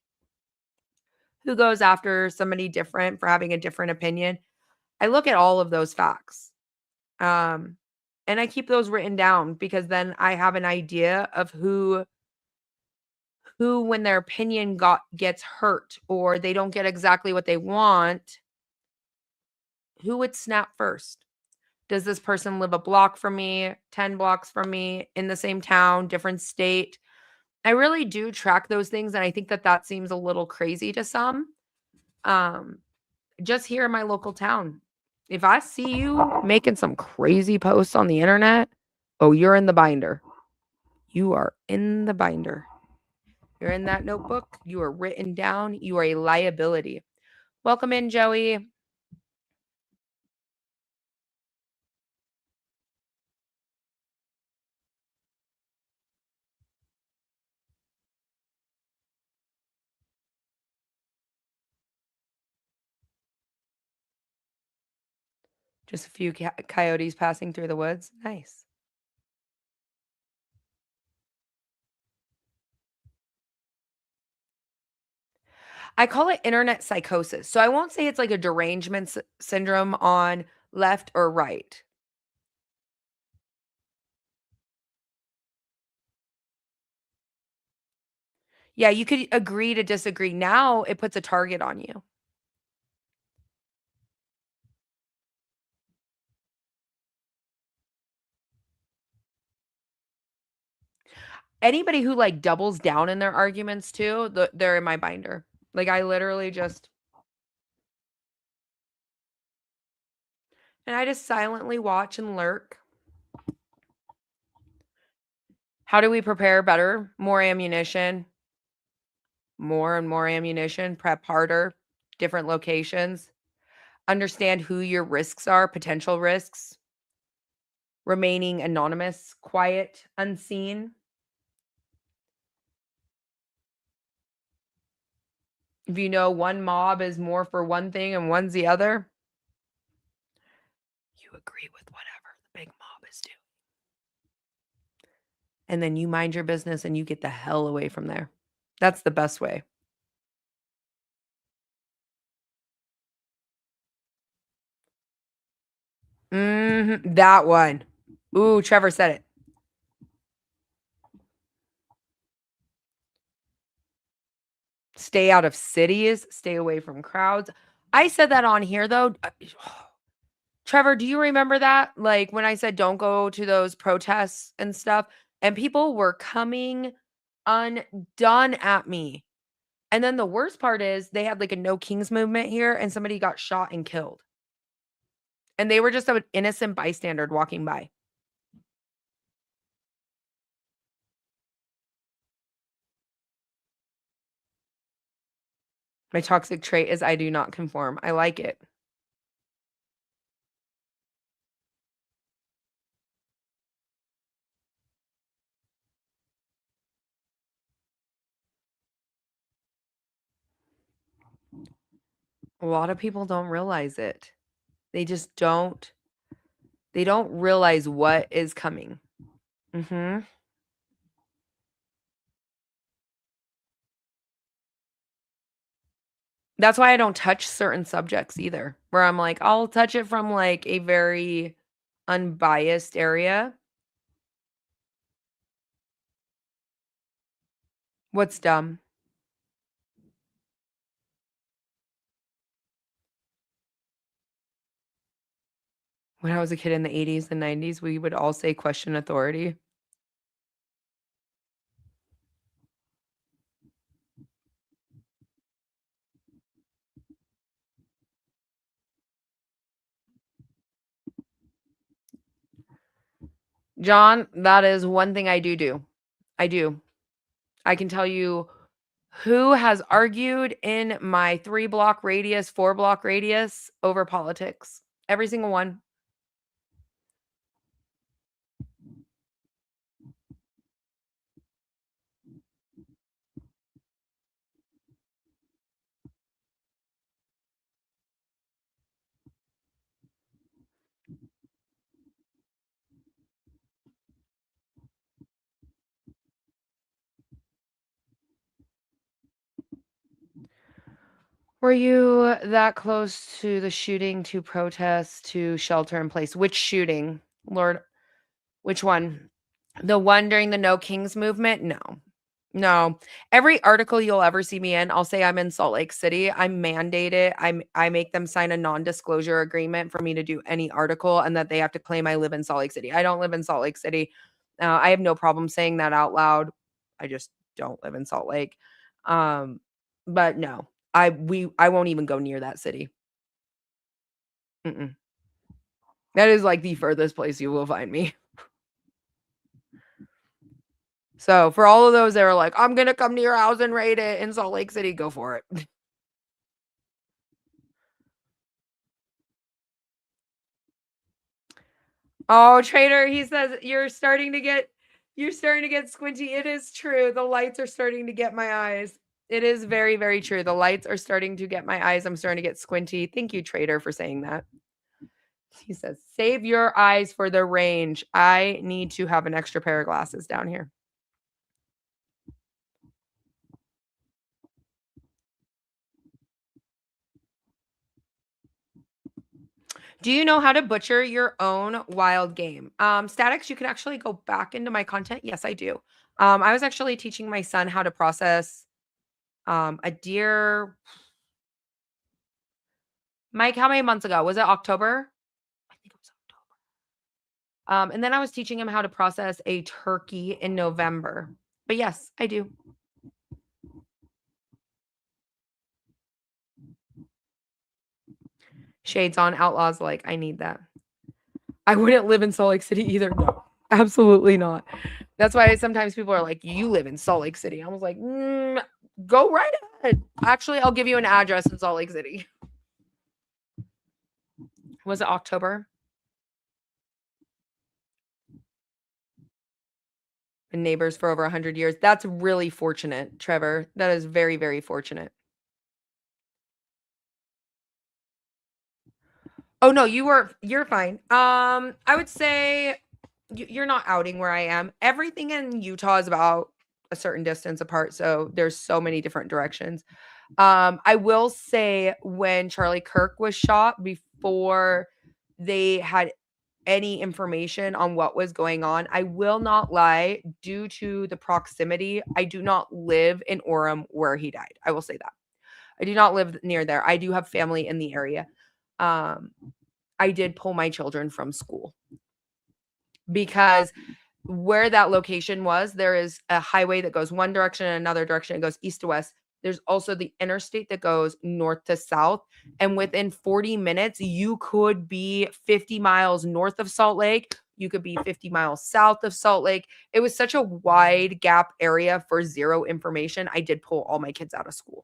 who goes after somebody different for having a different opinion. I look at all of those facts. And I keep those written down because then I have an idea of who when their opinion gets hurt or they don't get exactly what they want, who would snap first? Does this person live a block from me, 10 blocks from me, in the same town, different state? I really do track those things, and I think that that seems a little crazy to some. Just here in my local town, if I see you making some crazy posts on the internet, oh, you're in the binder. You are in the binder. You're in that notebook. You are written down. You are a liability. Welcome in, Joey. Just a few coyotes passing through the woods. Nice. I call it internet psychosis. So I won't say it's like a derangement syndrome on left or right. Yeah, you could agree to disagree. Now it puts a target on you. Anybody who like doubles down in their arguments too, they're in my binder. Like I literally just and I just silently watch and lurk. How do we prepare better? More ammunition. More and more ammunition, prep harder, different locations. Understand who your risks are, potential risks. Remaining anonymous, quiet, unseen. If you know one mob is more for one thing and one's the other, you agree with whatever the big mob is doing. And then you mind your business and you get the hell away from there. That's the best way. That one. Ooh, Trevor said it. Stay out of cities, stay away from crowds. I said that on here though. Trevor, do you remember that? Like when I said don't go to those protests and stuff, and people were coming undone at me. And then the worst part is they had like a no kings movement here and somebody got shot and killed. And they were just an innocent bystander walking by. My toxic trait is I do not conform. I like it. A lot of people don't realize it. They just don't. They don't realize what is coming. That's why I don't touch certain subjects either, where I'm like, I'll touch it from like a very unbiased area. What's dumb? When I was a kid in the 80s and 90s, we would all say question authority. John, that is one thing I do. I do. I can tell you who has argued in my 3-block radius, 4-block radius over politics. Every single one. Were you that close to the shooting, to protest, to shelter in place? Which shooting? Lord, which one? The one during the No Kings movement? No. No. Every article you'll ever see me in, I'll say I'm in Salt Lake City. I'm mandated. I make them sign a non-disclosure agreement for me to do any article and that they have to claim I live in Salt Lake City. I don't live in Salt Lake City. I have no problem saying that out loud. I just don't live in Salt Lake. But no. I won't even go near that city. Mm-mm. That is like the furthest place you will find me. So for all of those that are like, I'm gonna come to your house and raid it in Salt Lake City, go for it. Oh, Trader, he says you're starting to get squinty. It is true. The lights are starting to get my eyes. It is very, very true. The lights are starting to get my eyes. I'm starting to get squinty. Thank you, Trader, for saying that. He says, save your eyes for the range. I need to have an extra pair of glasses down here. Do you know how to butcher your own wild game? Statics, you can actually go back into my content. Yes, I do. I was actually teaching my son how to process a deer. Mike, how many months ago? Was it October? I think it was October. And then I was teaching him how to process a turkey in November. But yes, I do. Shades on, Outlaws like, I need that. I wouldn't live in Salt Lake City either. No, absolutely not. That's why sometimes people are like, you live in Salt Lake City. I was like, go right ahead. Actually, I'll give you an address in Salt Lake City. Was it October? Been neighbors for over 100 years. That's really fortunate, Trevor. That is very, very fortunate. Oh no, you're fine. I would say you're not outing where I am. Everything in Utah is about a certain distance apart, so there's so many different directions. I will say when Charlie Kirk was shot, before they had any information on what was going on, I will not lie, due to the proximity, I do not live in Orem where he died. I will say that. I do not live near there. I do have family in the area. I did pull my children from school because where that location was, there is a highway that goes one direction and another direction. It goes east to west. There's also the interstate that goes north to south. And within 40 minutes, you could be 50 miles north of Salt Lake. You could be 50 miles south of Salt Lake. It was such a wide gap area for zero information. I did pull all my kids out of school.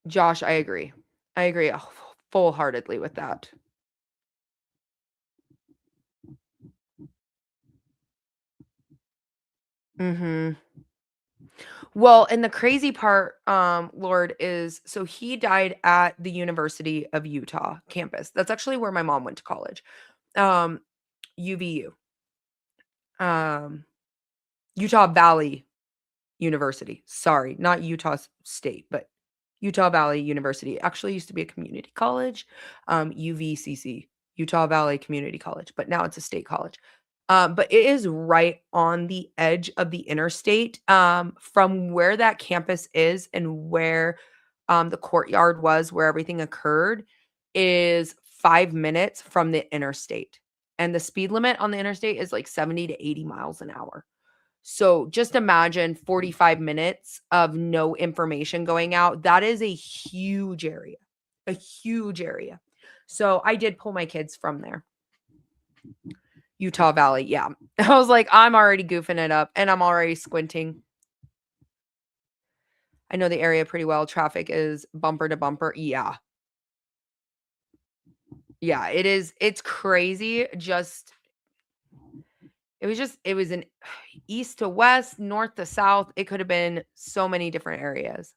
Josh, I agree. I agree full-heartedly with that. Mhm. Well, and the crazy part, Lord, is so he died at the University of Utah campus. That's actually where my mom went to college. Um, UVU. Um, Utah Valley University. Sorry, not Utah State, but Utah Valley University. It actually used to be a community college, UVCC, Utah Valley Community College, but now it's a state college. But it is right on the edge of the interstate. From where that campus is and where the courtyard was, where everything occurred, is 5 minutes from the interstate. And the speed limit on the interstate is like 70 to 80 miles an hour. So just imagine 45 minutes of no information going out. That is a huge area, a huge area. So I did pull my kids from there. Utah Valley. Yeah. I was like, I'm already goofing it up and I'm already squinting. I know the area pretty well. Traffic is bumper to bumper. Yeah. Yeah, it is. It's crazy. It was an east to west, north to south. It could have been so many different areas.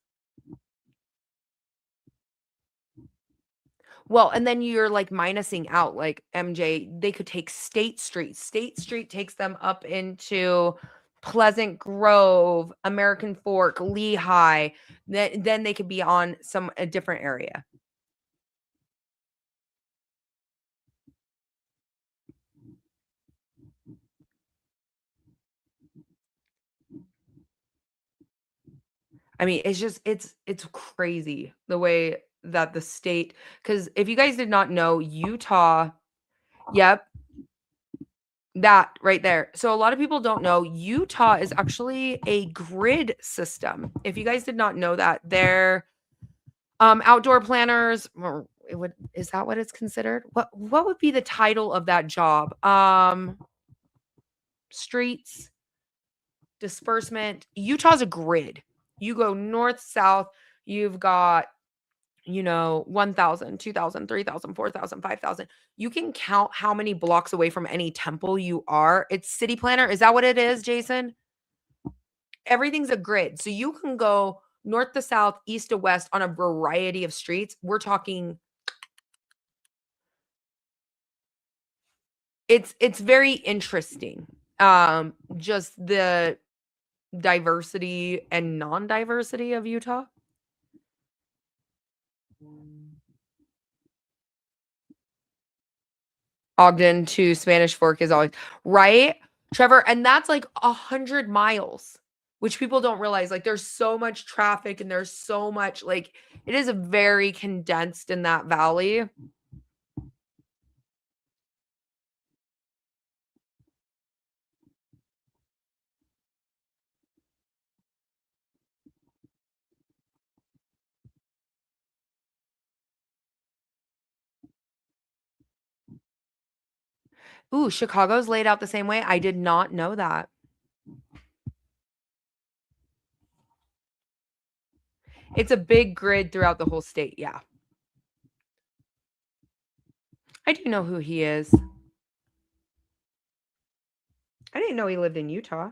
Well, and then you're like minusing out like MJ, they could take State Street. State Street takes them up into Pleasant Grove, American Fork, Lehigh. Then they could be on a different area. I mean, it's crazy the way that the state, because if you guys did not know, Utah, yep, that right there. So a lot of people don't know Utah is actually a grid system. If you guys did not know that, they're outdoor planners, or is that what it's considered? What would be the title of that job? Streets, disbursement. Utah's a grid. You go north, south, you've got 1,000, 2,000, 3,000, 4,000, 5,000. You can count how many blocks away from any temple you are. It's city planner. Is that what it is, Jason? Everything's a grid. So you can go north to south, east to west on a variety of streets. We're talking it's very interesting. Just the diversity and non-diversity of Utah. Ogden to Spanish Fork is always right, Trevor, and that's like 100 miles which people don't realize. Like, there's so much traffic and there's so much, like, it is very condensed in that valley. Ooh, Chicago's laid out the same way. I did not know that. It's a big grid throughout the whole state. Yeah. I do know who he is. I didn't know he lived in Utah.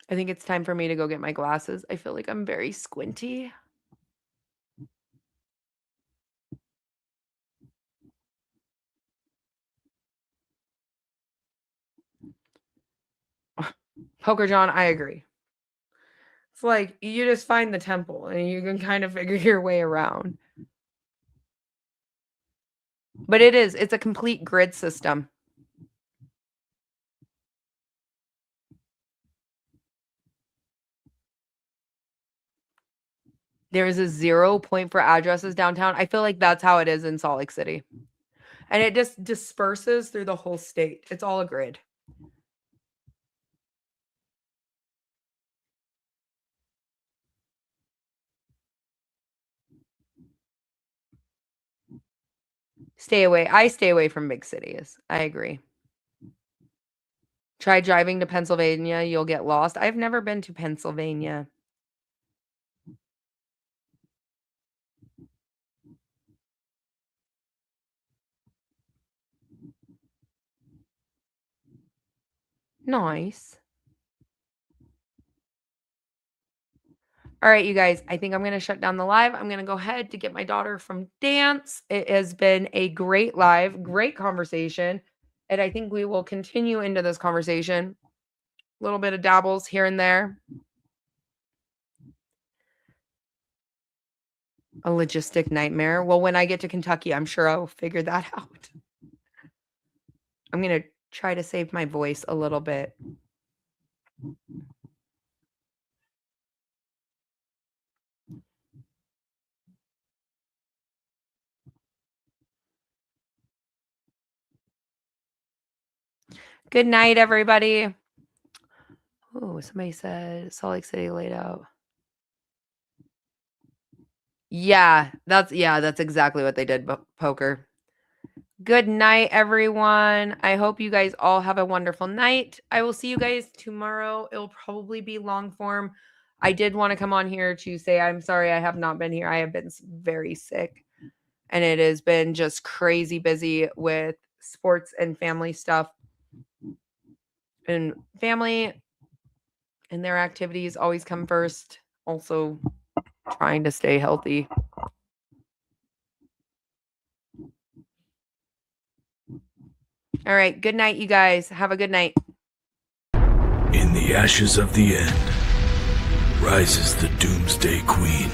I think it's time for me to go get my glasses. I feel like I'm very squinty. Poker John, I agree. It's like you just find the temple and you can kind of figure your way around. But it's a complete grid system. There is a 0 point for addresses downtown. I feel like that's how it is in Salt Lake City. And it just disperses through the whole state. It's all a grid. Stay away. I stay away from big cities. I agree. Try driving to Pennsylvania. You'll get lost. I've never been to Pennsylvania. Nice. All right, you guys, I think I'm going to shut down the live. I'm going to go ahead to get my daughter from dance. It has been a great live, great conversation. And I think we will continue into this conversation. A little bit of dabbles here and there. A logistic nightmare. Well, when I get to Kentucky, I'm sure I'll figure that out. I'm going to try to save my voice a little bit. Good night, everybody. Oh, somebody said Salt Lake City laid out. Yeah, that's exactly what they did, Poker. Good night, everyone. I hope you guys all have a wonderful night. I will see you guys tomorrow. It'll probably be long form. I did want to come on here to say I'm sorry I have not been here. I have been very sick, and it has been just crazy busy with sports and family stuff. And family and their activities always come first. Also, trying to stay healthy. All right. Good night, you guys. Have a good night. In the ashes of the end rises the Doomsday Queen.